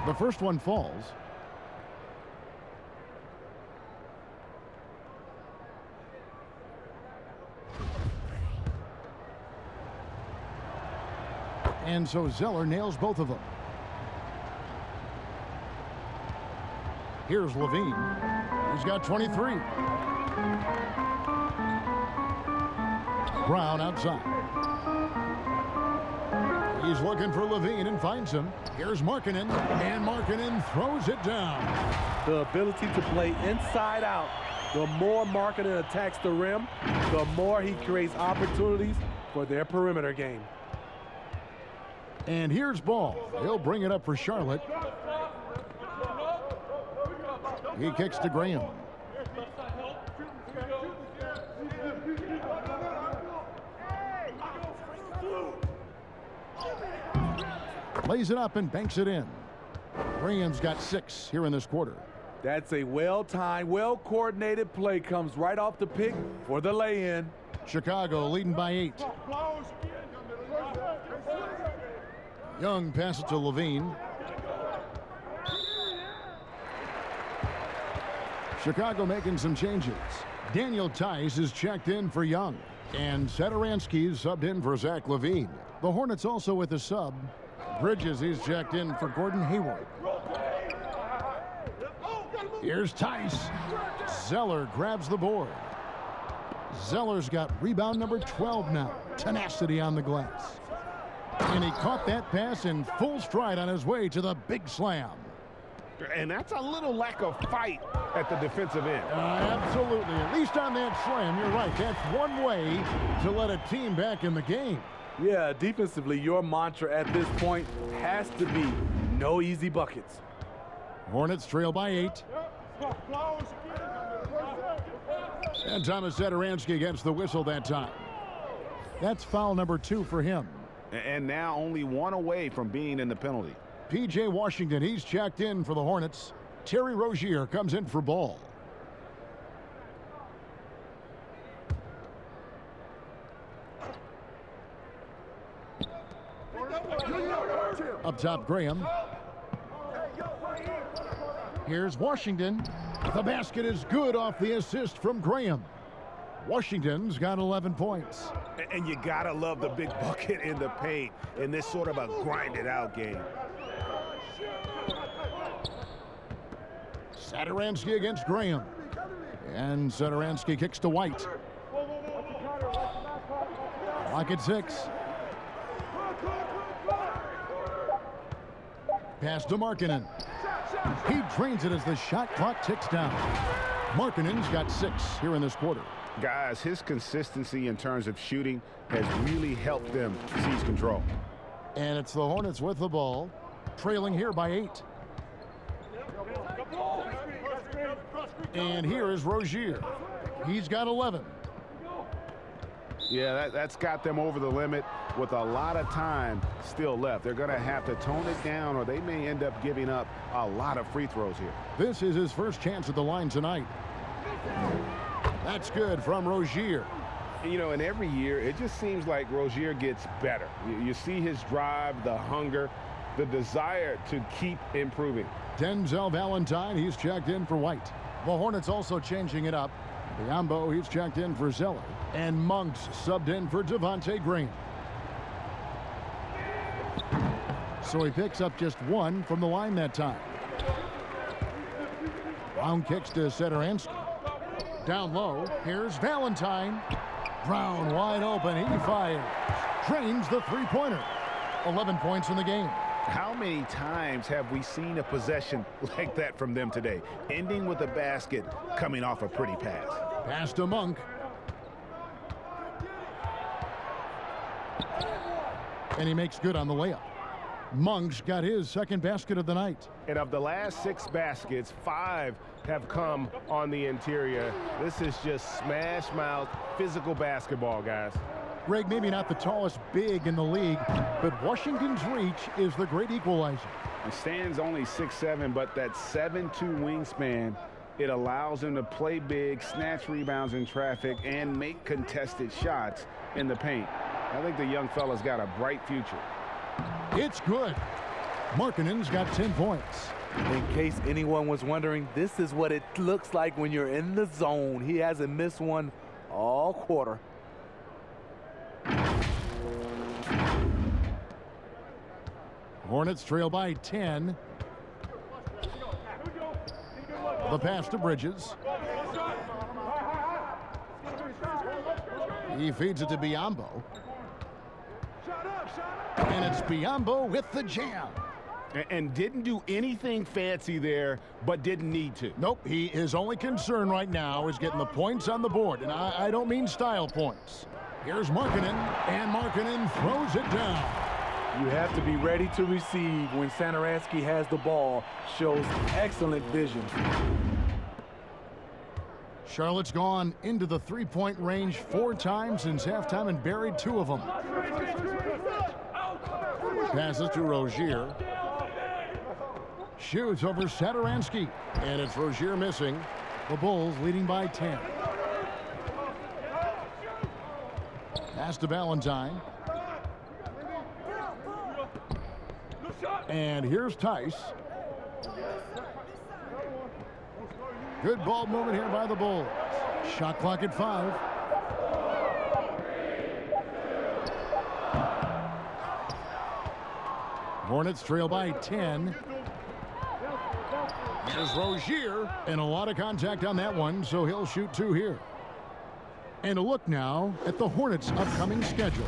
Speaker 1: The first one falls. And so Zeller nails both of them. Here's Levine. He's got 23. Brown outside. He's looking for Levine and finds him. Here's Markkanen, and Markkanen throws it down.
Speaker 4: The ability to play inside out. The more Markkanen attacks the rim, the more he creates opportunities for their perimeter game.
Speaker 1: And here's Ball. He'll bring it up for Charlotte. He kicks to Graham. Lays it up and banks it in. Graham's got 6 here in this quarter.
Speaker 4: That's a well-timed, well-coordinated play. Comes right off the pick for the lay-in.
Speaker 1: Chicago leading by 8. Young passes to Levine. Chicago making some changes. Daniel Tice is checked in for Young. And Satoransky is subbed in for Zach LaVine. The Hornets also with a sub. Bridges, he's checked in for Gordon Hayward. Here's Tice. Zeller grabs the board. Zeller's got rebound number 12 now. Tenacity on the glass. And he caught that pass in full stride on his way to the big slam.
Speaker 6: And that's a little lack of fight at the defensive end.
Speaker 1: Absolutely. At least on that slam, you're right. That's one way to let a team back in the game.
Speaker 4: Yeah, defensively, your mantra at this point has to be no easy buckets.
Speaker 1: Hornets trail by 8. And Thomas Satoransky gets the whistle that time. That's foul number 2 for him.
Speaker 6: And now only 1 away from being in the penalty.
Speaker 1: P.J. Washington, he's checked in for the Hornets. Terry Rozier comes in for Ball. Up top, Graham. Here's Washington. The basket is good off the assist from Graham. Washington's got 11 points.
Speaker 6: And you gotta love the big bucket in the paint in this sort of a grinded-out game.
Speaker 1: Satoransky against Graham. And Satoransky kicks to White. Clock at 6. Pass to Markkanen. He drains it as the shot clock ticks down. Markkanen's got 6 here in this quarter.
Speaker 6: Guys, his consistency in terms of shooting has really helped them seize control.
Speaker 1: And it's the Hornets with the ball, trailing here by 8. And here is Rozier. He's got 11.
Speaker 6: Yeah, that's got them over the limit with a lot of time still left. They're going to have to tone it down, or they may end up giving up a lot of free throws here.
Speaker 1: This is his first chance at the line tonight. That's good from Rozier.
Speaker 6: You know, and every year, it just seems like Rozier gets better. You see his drive, the hunger, the desire to keep improving.
Speaker 1: Denzel Valentine, he's checked in for White. The Hornets also changing it up. Biyombo, he's checked in for Zeller. And Monks subbed in for Devontae Green. So he picks up just one from the line that time. Brown kicks to Satoransky. Down low, here's Valentine. Brown wide open, he fires. Drains the three-pointer. 11 points in the game.
Speaker 6: How many times have we seen a possession like that from them today? Ending with a basket, coming off a pretty pass.
Speaker 1: Pass to Monk. And he makes good on the layup. Monk's got his second basket of the night.
Speaker 6: And of the last 6 baskets, 5 have come on the interior. This is just smash mouth physical basketball, guys.
Speaker 1: Greg, maybe not the tallest big in the league, but Washington's reach is the great equalizer.
Speaker 6: Stan's only 6'7", but that 7'2" wingspan, it allows him to play big, snatch rebounds in traffic, and make contested shots in the paint. I think the young fella's got a bright future.
Speaker 1: It's good. Markkanen's got 10 points.
Speaker 4: In case anyone was wondering, this is what it looks like when you're in the zone. He hasn't missed one all quarter.
Speaker 1: Hornets trail by 10. The pass to Bridges. He feeds it to Biyombo. And it's Biyombo with the jam.
Speaker 6: And didn't do anything fancy there, but didn't need to.
Speaker 1: Nope, his only concern right now is getting the points on the board. And I don't mean style points. Here's Markkanen, and Markkanen throws it down.
Speaker 4: You have to be ready to receive when Satoransky has the ball. Shows excellent vision.
Speaker 1: Charlotte's gone into the three-point range 4 times since halftime and buried 2 of them. Passes to Rozier. Shoots over Satoransky. And it's Rozier missing. The Bulls leading by 10. Pass to Valentine. And here's Tice. Good ball movement here by the Bulls. Shot clock at 5. Hornets trail by 10. Here's Rozier, and a lot of contact on that one, so he'll shoot 2 here. And a look now at the Hornets' upcoming schedule.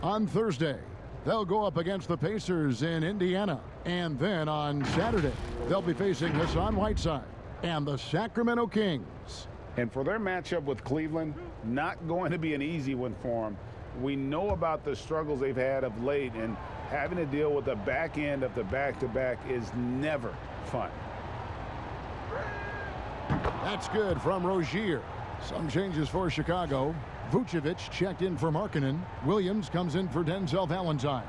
Speaker 1: On Thursday, they'll go up against the Pacers in Indiana. And then on Saturday, they'll be facing Hassan Whiteside and the Sacramento Kings.
Speaker 6: And for their matchup with Cleveland, not going to be an easy one for them. We know about the struggles they've had of late, and having to deal with the back end of the back-to-back is never fun.
Speaker 1: That's good from Rozier. Some changes for Chicago. Vucevic checked in for Markkanen. Williams comes in for Denzel Valentine.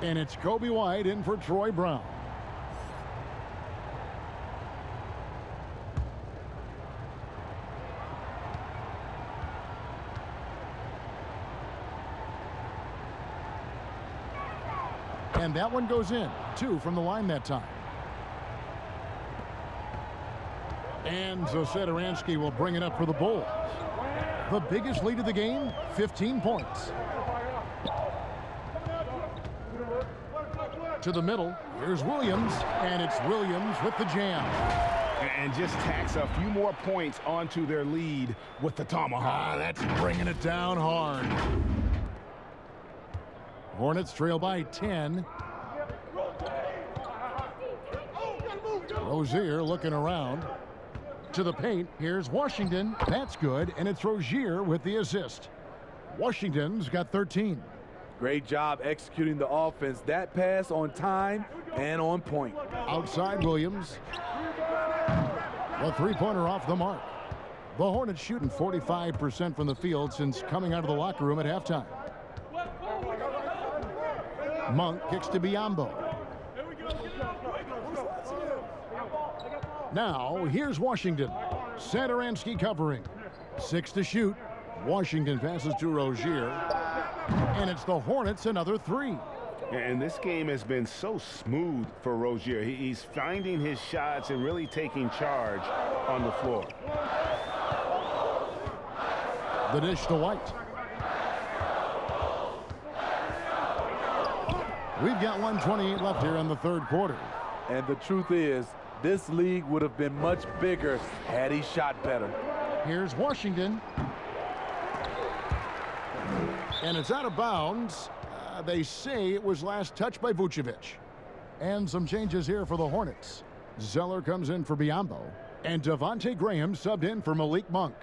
Speaker 1: And it's Kobe White in for Troy Brown. And that one goes in. 2 from the line that time. And so Satoransky will bring it up for the Bulls. The biggest lead of the game, 15 points. To the middle, here's Williams, and it's Williams with the jam.
Speaker 6: And just tacks a few more points onto their lead with the tomahawk.
Speaker 1: That's bringing it down hard. Hornets trail by 10. Rozier looking around. To the paint, here's Washington. That's good, and it's Rozier with the assist. Washington's got 13.
Speaker 4: Great job executing the offense. That pass on time and on point.
Speaker 1: Outside Williams. The three-pointer off the mark. The Hornets shooting 45% from the field since coming out of the locker room at halftime. Monk kicks to Biombo. Now, here's Washington. Satoransky covering. 6 to shoot. Washington passes to Rozier. And it's the Hornets another 3.
Speaker 6: And this game has been so smooth for Rozier. He's finding his shots and really taking charge on the floor.
Speaker 1: The dish to White. We've got 1:28 left here in the third quarter.
Speaker 4: And the truth is, this league would have been much bigger had he shot better.
Speaker 1: Here's Washington. And it's out of bounds. They say it was last touched by Vucevic. And some changes here for the Hornets. Zeller comes in for Biombo. And Devontae Graham subbed in for Malik Monk.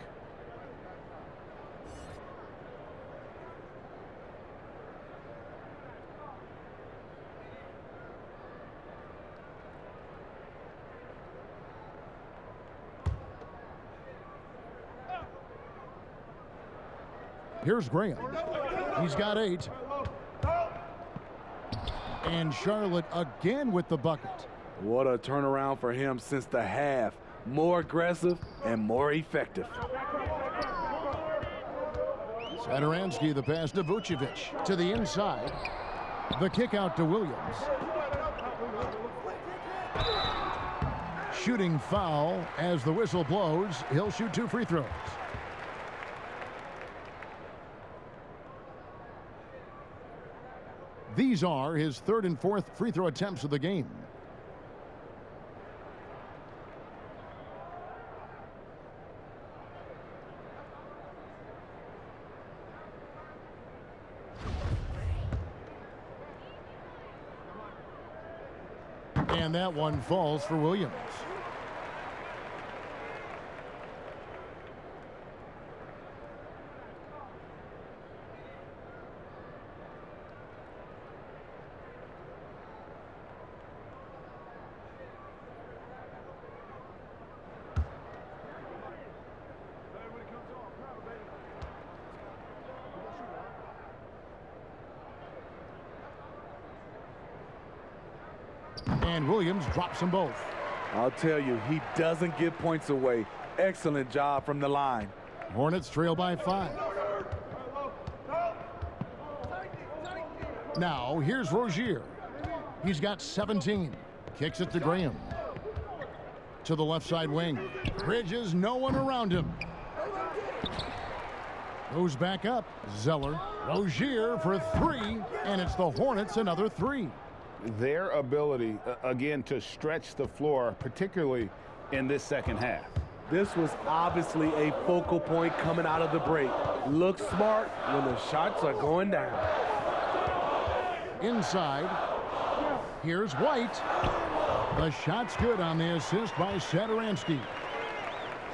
Speaker 1: Here's Graham. He's got 8. And Charlotte again with the bucket.
Speaker 4: What a turnaround for him since the half. More aggressive and more effective.
Speaker 1: Satoransky, the pass to Vucevic. To the inside. The kick out to Williams. Shooting foul as the whistle blows. He'll shoot 2 free throws. These are his 3rd and 4th free throw attempts of the game. And that one falls for Williams. And Williams drops them both.
Speaker 4: I'll tell you, he doesn't give points away. Excellent job from the line.
Speaker 1: Hornets trail by 5. Now, here's Rozier. He's got 17. Kicks it to Graham. To the left side wing. Bridges, no one around him. Goes back up. Zeller. Rozier for 3. And it's the Hornets another 3.
Speaker 6: Their ability, again, to stretch the floor, particularly in this second half.
Speaker 4: This was obviously a focal point coming out of the break. Look smart when the shots are going down.
Speaker 1: Inside. Here's White. The shot's good on the assist by Satoransky.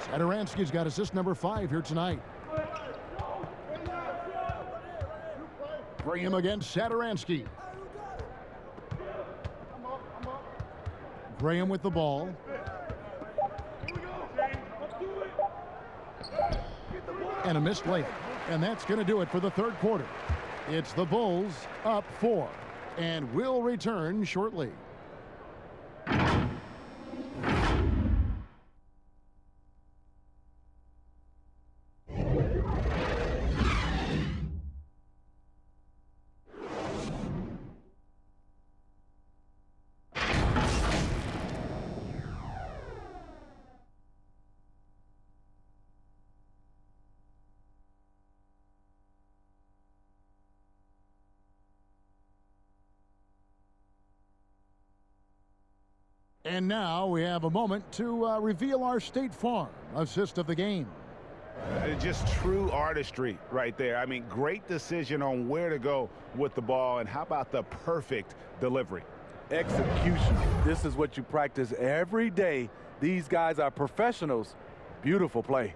Speaker 1: Satoransky's got assist number 5 here tonight. Graham against Satoransky. Graham with the ball. And a missed layup. And that's going to do it for the third quarter. It's the Bulls up 4. And we'll return shortly. And now we have a moment to reveal our State Farm assist of the game.
Speaker 6: Just true artistry right there. I mean, great decision on where to go with the ball, and how about the perfect delivery?
Speaker 4: Execution. This is what you practice every day. These guys are professionals. Beautiful play.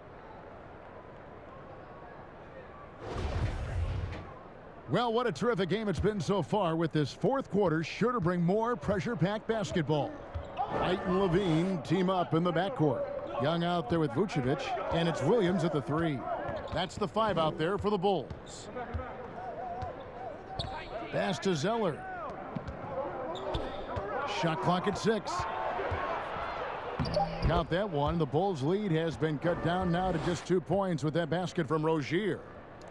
Speaker 1: Well, what a terrific game it's been so far, with this fourth quarter sure to bring more pressure-packed basketball. White and Levine team up in the backcourt. Young out there with Vucevic, and it's Williams at the 3. That's the 5 out there for the Bulls. Pass to Zeller. Shot clock at 6. Count that one. The Bulls' lead has been cut down now to just 2 points with that basket from Rozier.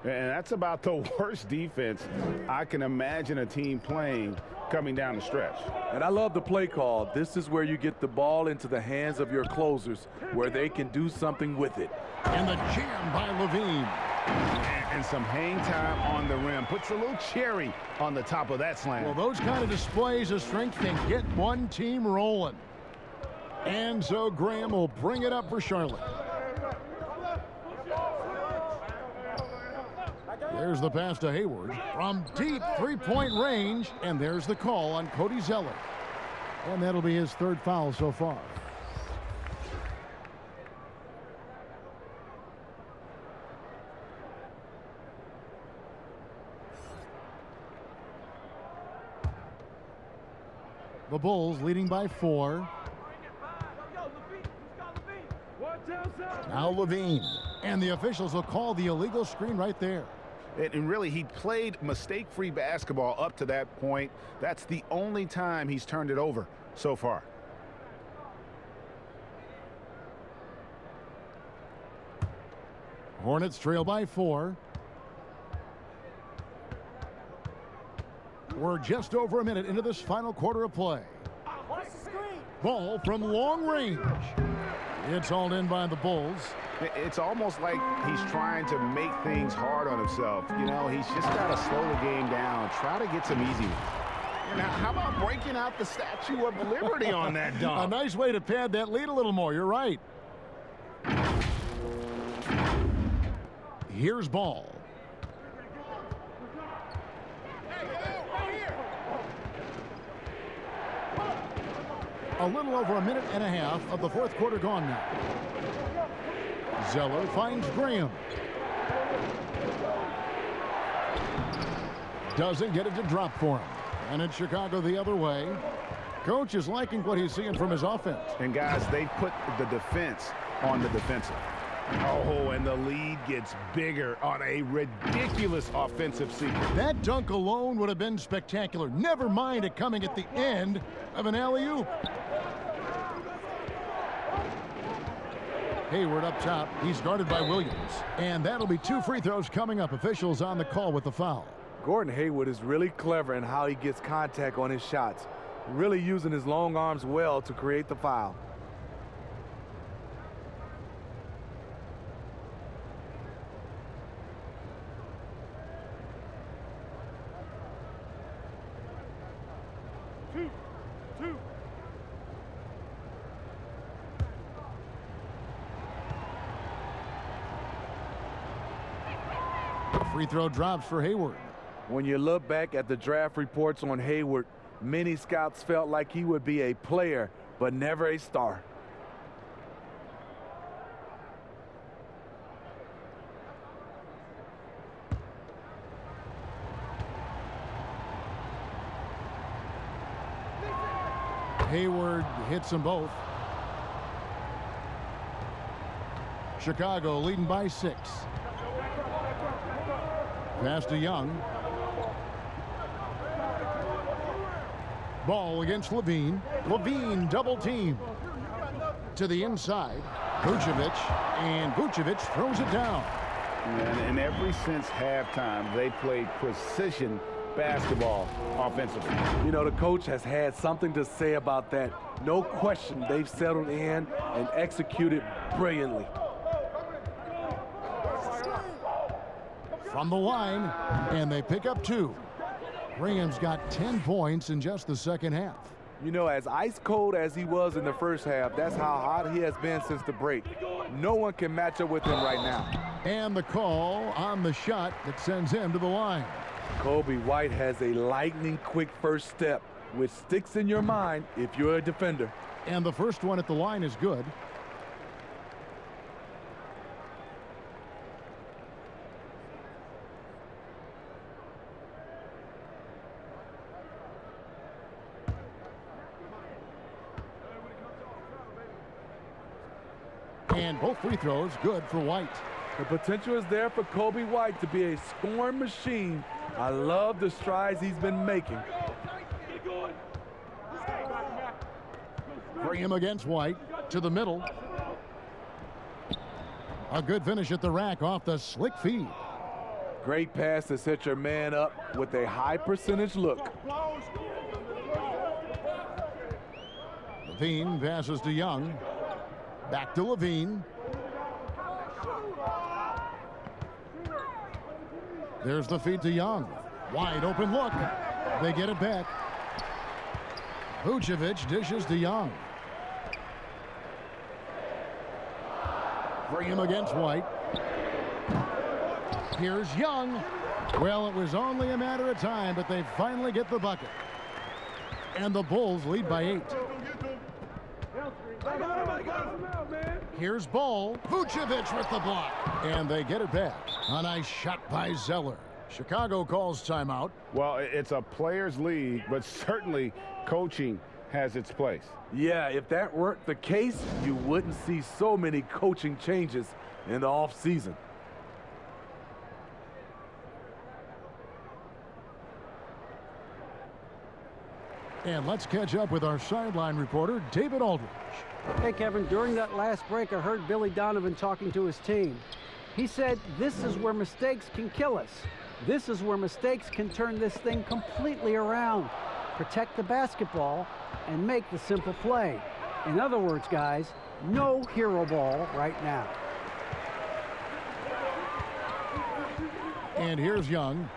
Speaker 6: And that's about the worst defense I can imagine a team playing coming down the stretch.
Speaker 4: And I love the play call. This is where you get the ball into the hands of your closers where they can do something with it.
Speaker 1: And the jam by Levine.
Speaker 6: And some hang time on the rim. Puts a little cherry on the top of that slam.
Speaker 1: Well, those kind of displays of strength can get one team rolling. And so Graham will bring it up for Charlotte. There's the pass to Hayward from deep three-point range. And there's the call on Cody Zeller. And that'll be his 3rd foul so far. The Bulls leading by 4. Now Levine. And the officials will call the illegal screen right there.
Speaker 6: And really, he played mistake-free basketball up to that point. That's the only time he's turned it over so far.
Speaker 1: Hornets trail by 4. We're just over a minute into this final quarter of play. Ball from long range. It's hauled in by the Bulls.
Speaker 6: It's almost like he's trying to make things hard on himself. You know, he's just got to slow the game down, try to get some easy ones. Now, how about breaking out the Statue of Liberty on that dunk?
Speaker 1: A nice way to pad that lead a little more. You're right. Here's Ball. A little over a minute and a half of the 4th quarter gone now. Zeller finds Graham. Doesn't get it to drop for him. And it's Chicago the other way. Coach is liking what he's seeing from his offense.
Speaker 6: And guys, they put the defense on the defensive. Oh, and the lead gets bigger on a ridiculous offensive sequence.
Speaker 1: That dunk alone would have been spectacular. Never mind it coming at the end of an alley-oop. Hayward up top. He's guarded by Williams. And that'll be 2 free throws coming up. Officials on the call with the foul.
Speaker 4: Gordon Hayward is really clever in how he gets contact on his shots. Really using his long arms well to create the foul.
Speaker 1: Free throw drops for Hayward.
Speaker 4: When you look back at the draft reports on Hayward, many scouts felt like he would be a player, but never a star.
Speaker 1: Hayward hits them both. Chicago leading by 6. Pass to Young. Ball against Levine. Levine double team. To the inside. Vucevic. And Vucevic throws it down.
Speaker 6: And ever since halftime, they played precision basketball offensively.
Speaker 4: You know, the coach has had something to say about that. No question, they've settled in and executed brilliantly.
Speaker 1: From the line, and they pick up 2. Graham's got 10 points in just the second half.
Speaker 4: You know, as ice cold as he was in the first half, that's how hot he has been since the break. No one can match up with him right now.
Speaker 1: And the call on the shot that sends him to the line.
Speaker 4: Kobe White has a lightning-quick first step, which sticks in your mind if you're a defender.
Speaker 1: And the first one at the line is good. And both free throws good for White.
Speaker 4: The potential is there for Kobe White to be a scoring machine. I love the strides he's been making.
Speaker 1: Graham against White to the middle. A good finish at the rack off the slick feed.
Speaker 4: Great pass to set your man up with a high percentage look.
Speaker 1: Levine passes to Young. Back to Levine. There's the feed to Young. Wide open look. They get it back. Vucevic dishes to Young. Graham against White. Here's Young. Well, it was only a matter of time, but they finally get the bucket. And the Bulls lead by 8. Here's Ball. Vucevic with the block. And they get it back. A nice shot by Zeller. Chicago calls timeout.
Speaker 6: Well, it's a players' league, but certainly coaching has its place.
Speaker 4: Yeah, if that weren't the case, you wouldn't see so many coaching changes in the offseason.
Speaker 1: And let's catch up with our sideline reporter, David Aldridge.
Speaker 3: Hey, Kevin, during that last break, I heard Billy Donovan talking to his team. He said, this is where mistakes can kill us. This is where mistakes can turn this thing completely around. Protect the basketball and make the simple play. In other words, guys, no hero ball right now.
Speaker 1: And here's Young.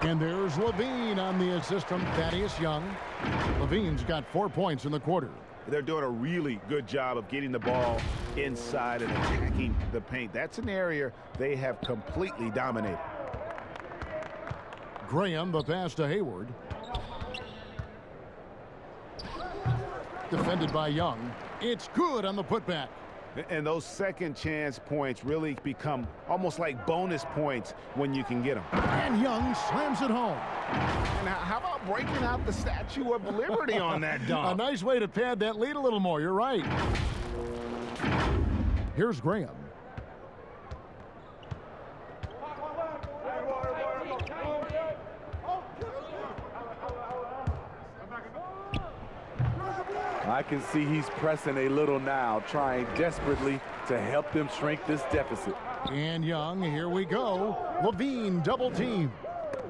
Speaker 1: And there's Levine on the assist from Thaddeus Young. Levine's got 4 points in the quarter.
Speaker 6: They're doing a really good job of getting the ball inside and attacking the paint. That's an area they have completely dominated.
Speaker 1: Graham, the pass to Hayward. Defended by Young. It's good on the putback.
Speaker 6: And those second chance points really become almost like bonus points when you can get them.
Speaker 1: And Young slams it home.
Speaker 6: And how about breaking out the Statue of Liberty on that dunk?
Speaker 1: A nice way to pad that lead a little more. You're right. Here's Graham.
Speaker 4: I can see he's pressing a little now, trying desperately to help them shrink this deficit.
Speaker 1: And Young, here we go. Levine double team.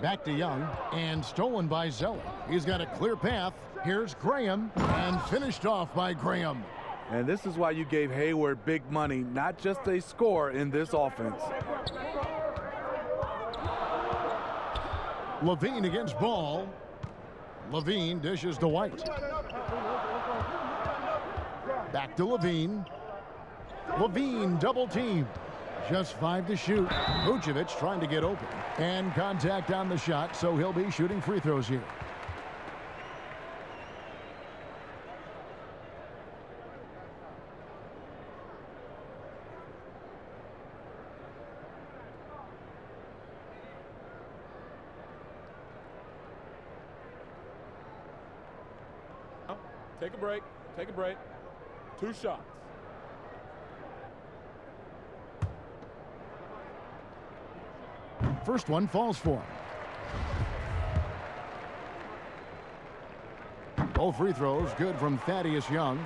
Speaker 1: Back to Young and stolen by Zeller. He's got a clear path. Here's Graham and finished off by Graham.
Speaker 4: And this is why you gave Hayward big money, not just a score in this offense.
Speaker 1: Levine against Ball. Levine dishes to White. Back to Levine. Levine double team. Just 5 to shoot. Vucevic trying to get open. And contact on the shot, so he'll be shooting free throws here.
Speaker 5: Take a break. Take a break. 2 shots.
Speaker 1: First one falls for him. Both free throws good from Thaddeus Young.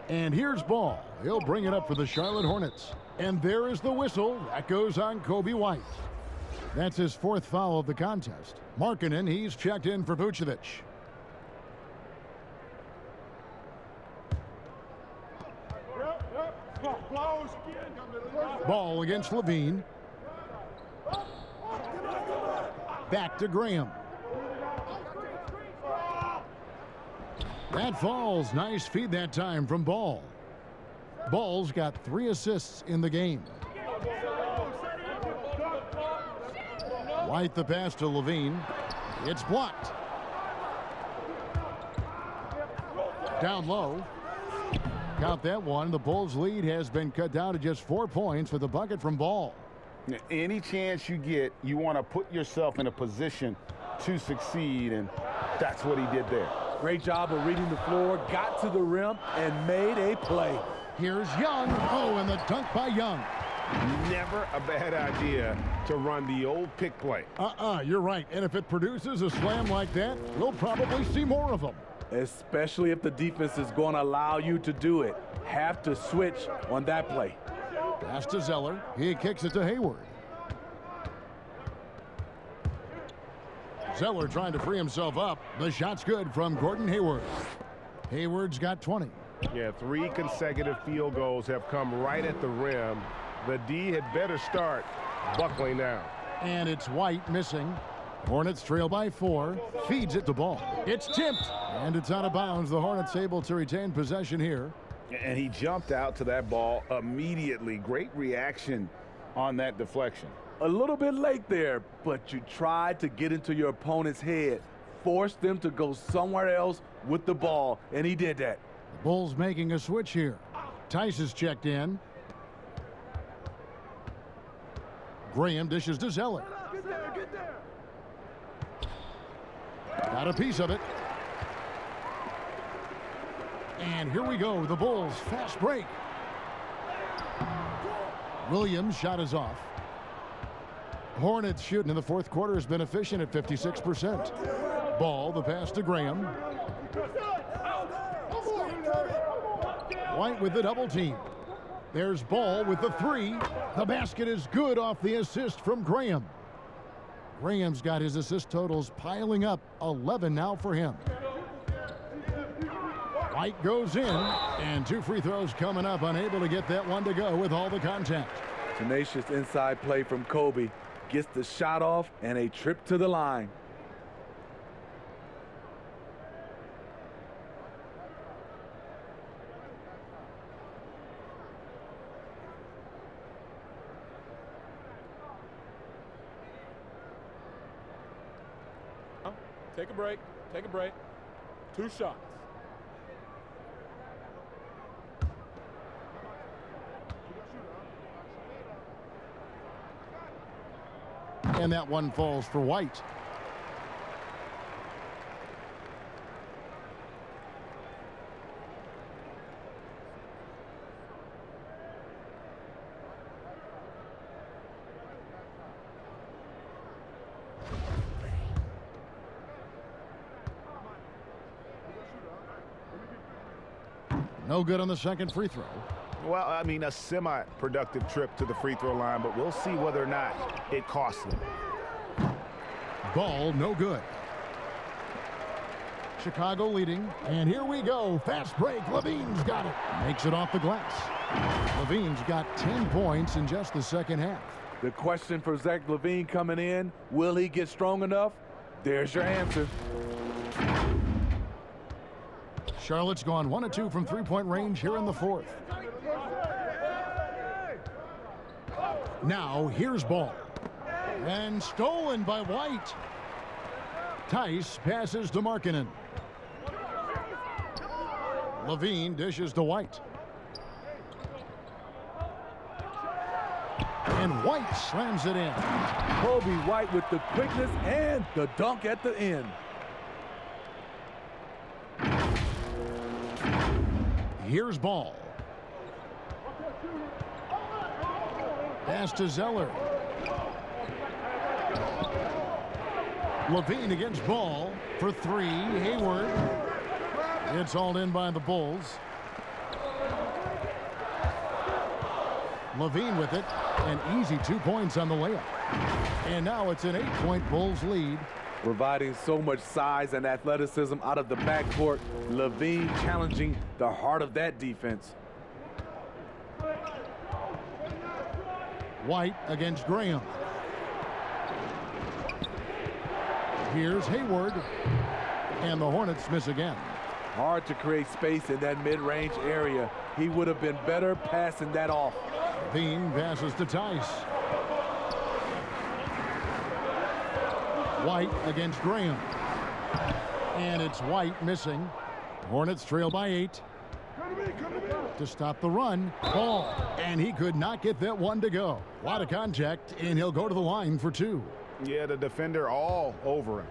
Speaker 1: And here's Ball. He'll bring it up for the Charlotte Hornets. And there is the whistle. That goes on Kobe White. That's his 4th foul of the contest. Markkanen, he's checked in for Vucevic. Ball against Levine. Back to Graham. That falls. Nice feed that time from Ball. Ball's got 3 assists in the game. White the pass to Levine. It's blocked. Down low. Count that one. The Bulls' lead has been cut down to just 4 points with a bucket from Ball.
Speaker 6: Any chance you get, you want to put yourself in a position to succeed, and that's what he did there.
Speaker 4: Great job of reading the floor, got to the rim, and made a play.
Speaker 1: Here's Young. Oh, and the dunk by Young.
Speaker 6: Never a bad idea to run the old pick play.
Speaker 1: You're right. And if it produces a slam like that, we'll probably see more of them.
Speaker 4: Especially if the defense is going to allow you to do it. Have to switch on that play.
Speaker 1: Pass to Zeller. He kicks it to Hayward. Zeller trying to free himself up. The shot's good from Gordon Hayward. Hayward's got 20.
Speaker 6: Yeah, 3 consecutive field goals have come right at the rim. The D had better start buckling down.
Speaker 1: And it's White missing. Hornets trail by 4. Feeds it the ball. It's tipped. And it's out of bounds. The Hornets able to retain possession here.
Speaker 2: And he jumped out to that ball immediately. Great reaction on that deflection.
Speaker 4: A little bit late there, but you tried to get into your opponent's head. Forced them to go somewhere else with the ball, and he did that.
Speaker 1: The Bulls making a switch here. Tice is checked in. Graham dishes to Zeller.
Speaker 13: Get there.
Speaker 1: Got a piece of it. And here we go. The Bulls fast break. Williams' shot is off. Hornets shooting in the fourth quarter has been efficient at 56%. Ball, the pass to Graham. White with the double team. There's Ball with the 3. The basket is good off the assist from Graham. Graham's got his assist totals piling up. 11 now for him. White goes in, and 2 free throws coming up. Unable to get that one to go with all the contact.
Speaker 4: Tenacious inside play from Kobe. Gets the shot off and a trip to the line.
Speaker 5: Take a break. Take a break. 2 shots.
Speaker 1: And that one falls for White. No good on the second free throw.
Speaker 6: Well, I mean, a semi-productive trip to the free throw line, but we'll see whether or not it costs them.
Speaker 1: Ball, no good. Chicago leading, and here we go. Fast break. Levine's got it. Makes it off the glass. Levine's got 10 points in just the second half.
Speaker 4: The question for Zach LaVine coming in, will he get strong enough? There's your answer.
Speaker 1: Charlotte's gone 1 of 2 from three-point range here in the fourth. Now, here's Ball. And stolen by White. Tice passes to Markkanen. Levine dishes to White. And White slams it in.
Speaker 4: Kobe White with the quickness and the dunk at the end.
Speaker 1: Here's Ball. Pass to Zeller. Levine against Ball for 3. Hayward. It's hauled in by the Bulls. Levine with it. An easy 2 points on the layup. And now it's an 8-point Bulls lead.
Speaker 4: Providing so much size and athleticism out of the backcourt. Levine challenging the heart of that defense.
Speaker 1: White against Graham. Here's Hayward. And the Hornets miss again.
Speaker 4: Hard to create space in that mid-range area. He would have been better passing that off.
Speaker 1: Levine passes to Tice. White against Graham. And it's White missing. Hornets trail by 8. To stop the run. Ball. And he could not get that one to go. A lot of contact, and he'll go to the line for 2.
Speaker 6: Yeah, the defender all over him.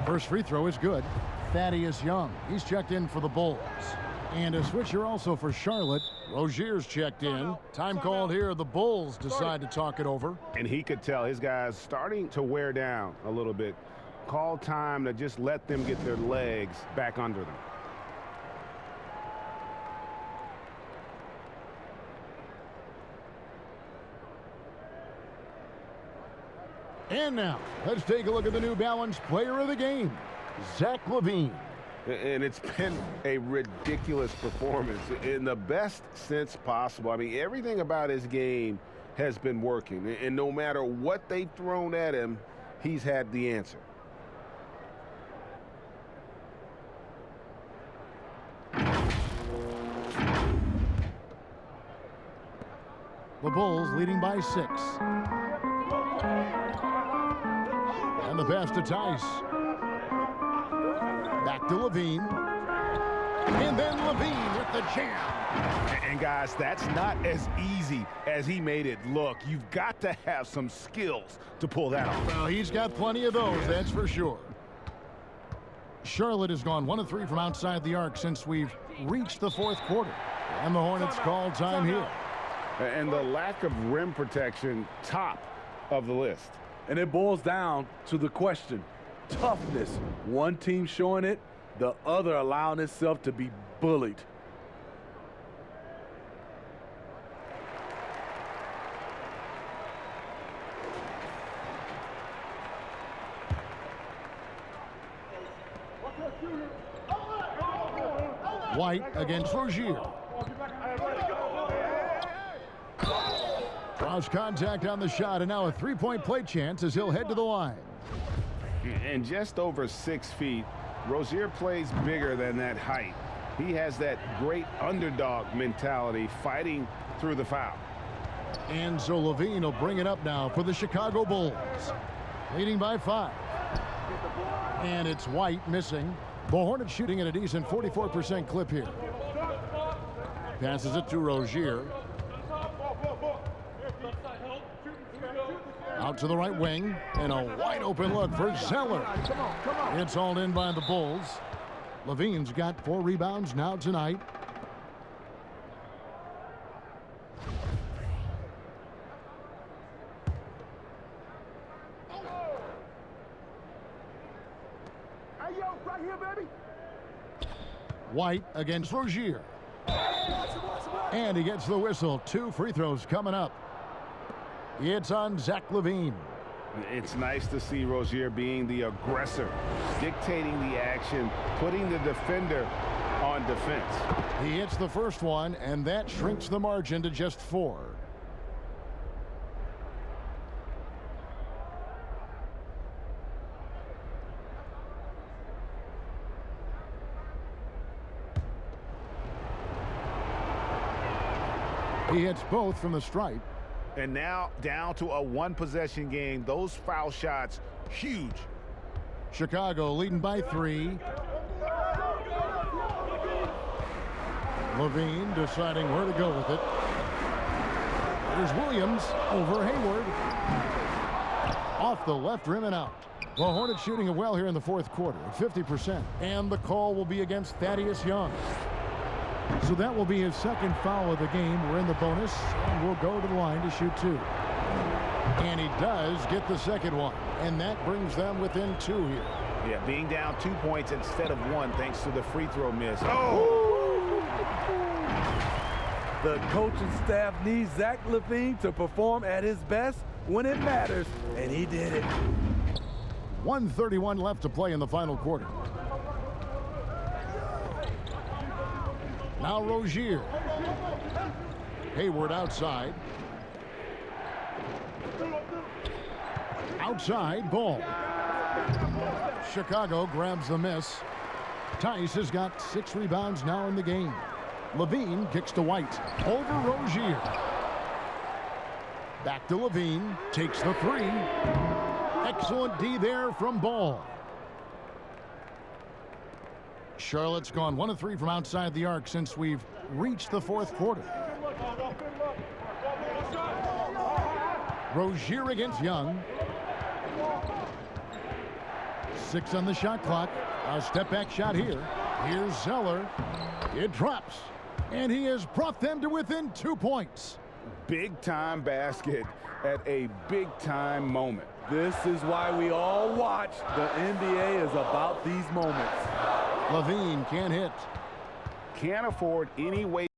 Speaker 1: First free throw is good. Thaddeus Young, he's checked in for the Bulls. And a switcher also for Charlotte. Rozier's checked in. Time called here. The Bulls decide to talk it over.
Speaker 6: And he could tell his guys starting to wear down a little bit. Call time to just let them get their legs back under them.
Speaker 1: And now, let's take a look at the New Balance player of the game, Zach LaVine.
Speaker 6: And it's been a ridiculous performance in the best sense possible. I mean, everything about his game has been working. And no matter what they've thrown at him, he's had the answer.
Speaker 1: The Bulls leading by 6. And the pass to Tice. Back to LaVine. And then LaVine with the jam.
Speaker 6: And guys, that's not as easy as he made it look. You've got to have some skills to pull that off.
Speaker 1: Well, he's got plenty of those, that's for sure. Charlotte has gone 1 of 3 from outside the arc since we've reached the 4th quarter. And the Hornets call time here.
Speaker 6: And the lack of rim protection, top of the list.
Speaker 4: And it boils down to the question, toughness. One team showing it, the other allowing itself to be bullied.
Speaker 1: White against Rozier. Draws contact on the shot, and now a three-point play chance as he'll head to the line.
Speaker 6: And just over 6 feet, Rozier plays bigger than that height. He has that great underdog mentality, fighting through the foul.
Speaker 1: And so LaVine will bring it up now for the Chicago Bulls. Leading by 5. And it's White missing. The Hornets shooting at a decent 44% clip here. Passes it to Rozier. Out to the right wing, and a wide open look for Zeller. It's hauled in by the Bulls. LaVine's got 4 rebounds now tonight.
Speaker 9: Right here, baby.
Speaker 1: White against Rozier. And he gets the whistle. 2 free throws coming up. It's on Zach LaVine.
Speaker 6: It's nice to see Rozier being the aggressor, dictating the action, putting the defender on defense.
Speaker 1: He hits the first one, and that shrinks the margin to just 4. He hits both from the stripe.
Speaker 6: And now down to a 1-possession game. Those foul shots, huge.
Speaker 1: Chicago leading by 3. LaVine deciding where to go with it. Here's Williams over Hayward. Off the left rim and out. Well, Hornets shooting it well here in the 4th quarter at 50%. And the call will be against Thaddeus Young. So that will be his 2nd foul of the game. We're in the bonus, and we'll go to the line to shoot 2. And he does get the 2nd one, and that brings them within 2 here.
Speaker 6: Yeah, being down 2 points instead of 1 thanks to the free throw miss. Oh!
Speaker 4: The coaching staff needs Zach LaVine to perform at his best when it matters, and he did it.
Speaker 1: 1:31 left to play in the final quarter. Now Rozier. Hayward outside. Outside, Ball. Chicago grabs the miss. Tice has got 6 rebounds now in the game. LaVine kicks to White. Over Rozier. Back to LaVine. Takes the 3. Excellent D there from Ball. Charlotte's gone 1 of 3 from outside the arc since we've reached the 4th quarter. Rozier against Young. 6 on the shot clock. A step back shot here. Here's Zeller. It drops. And he has brought them to within 2 points.
Speaker 6: Big time basket at a big time moment.
Speaker 4: This is why we all watch. The NBA is about these moments.
Speaker 1: Levine can't hit.
Speaker 6: Can't afford any weight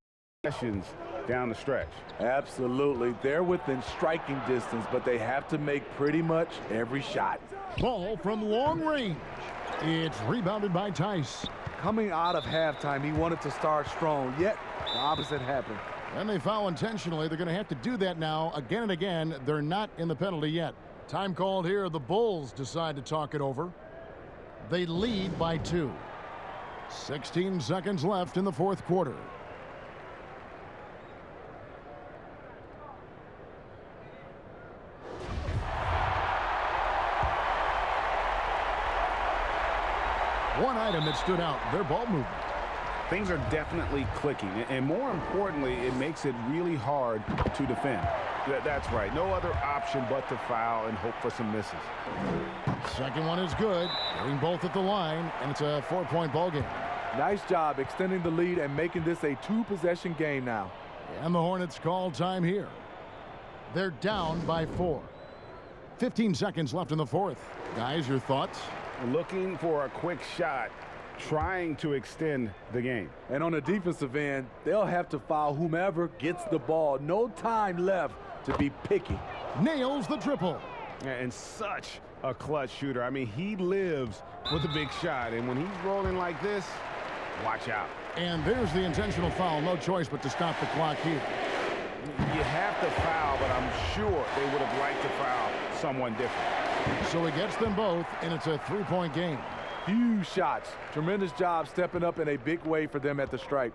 Speaker 6: possessions down the stretch.
Speaker 4: Absolutely. They're within striking distance, but they have to make pretty much every shot.
Speaker 1: Ball from long range. It's rebounded by Tice.
Speaker 4: Coming out of halftime, he wanted to start strong, yet the opposite happened.
Speaker 1: And they foul intentionally. They're going to have to do that now again and again. They're not in the penalty yet. Time called here. The Bulls decide to talk it over. They lead by 2. 16 seconds left in the fourth quarter. One item that stood out, their ball movement.
Speaker 6: Things are definitely clicking, and more importantly, it makes it really hard to defend. That's right. No other option but to foul and hope for some misses.
Speaker 1: Second one is good. Getting both at the line, and it's a 4-point ball game.
Speaker 4: Nice job extending the lead and making this a 2-possession game now.
Speaker 1: And the Hornets call time here. They're down by 4. 15 seconds left in the fourth. Guys, your thoughts?
Speaker 6: Looking for a quick shot, trying to extend the game.
Speaker 4: And on the defensive end, they'll have to foul whomever gets the ball. No time left to be picky.
Speaker 1: Nails the triple.
Speaker 6: And such a clutch shooter. I mean, he lives with a big shot, and when he's rolling like this, watch out.
Speaker 1: And there's the intentional foul. No choice but to stop the clock here.
Speaker 6: You have to foul, but I'm sure they would have liked to foul someone different.
Speaker 1: So he gets them both, and it's a 3-point game.
Speaker 4: Huge shots. Tremendous job stepping up in a big way for them at the stripe.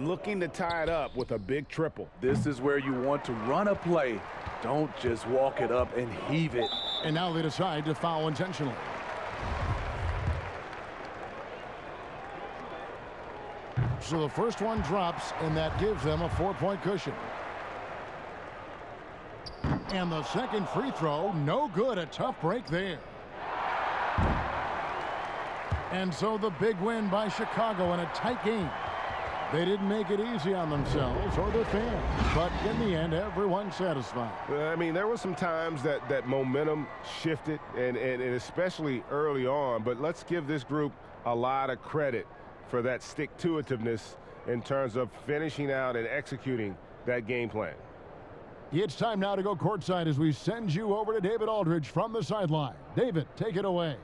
Speaker 6: Looking to tie it up with a big triple.
Speaker 4: This is where you want to run a play. Don't just walk it up and heave it.
Speaker 1: And now they decide to foul intentionally. So the first one drops, and that gives them a 4-point cushion. And the second free throw, no good. A tough break there. And so the big win by Chicago in a tight game. They didn't make it easy on themselves or their fans, but in the end, everyone's satisfied.
Speaker 9: I mean, there were some times that momentum shifted, and especially early on, but let's give this group a lot of credit for that stick-to-itiveness in terms of finishing out and executing that game plan.
Speaker 1: It's time now to go courtside as we send you over to David Aldridge from the sideline. David, take it away.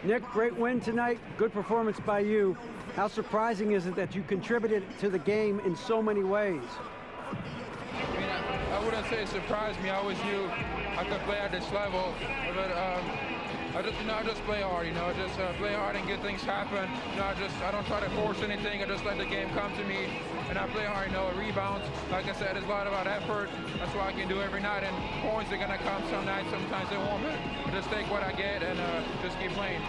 Speaker 3: Nick, great win tonight. Good performance by you. How surprising is it that you contributed to the game in so many ways?
Speaker 10: I mean, I wouldn't say it surprised me. I always knew I could play at this level, but I just play hard. I just play hard and get things happen. I don't try to force anything. I just let the game come to me, and I play hard. Rebounds. Like I said, it's a lot about effort. That's what I can do every night. And points are gonna come some nights. Sometimes they won't. But just take what I get and just keep playing.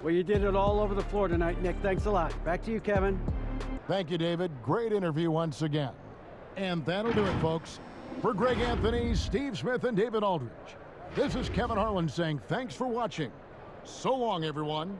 Speaker 3: Well, you did it all over the floor tonight, Nick. Thanks a lot. Back to you, Kevin.
Speaker 1: Thank you, David. Great interview once again. And that'll do it, folks. For Greg Anthony, Steve Smith, and David Aldridge, this is Kevin Harlan saying thanks for watching. So long, everyone.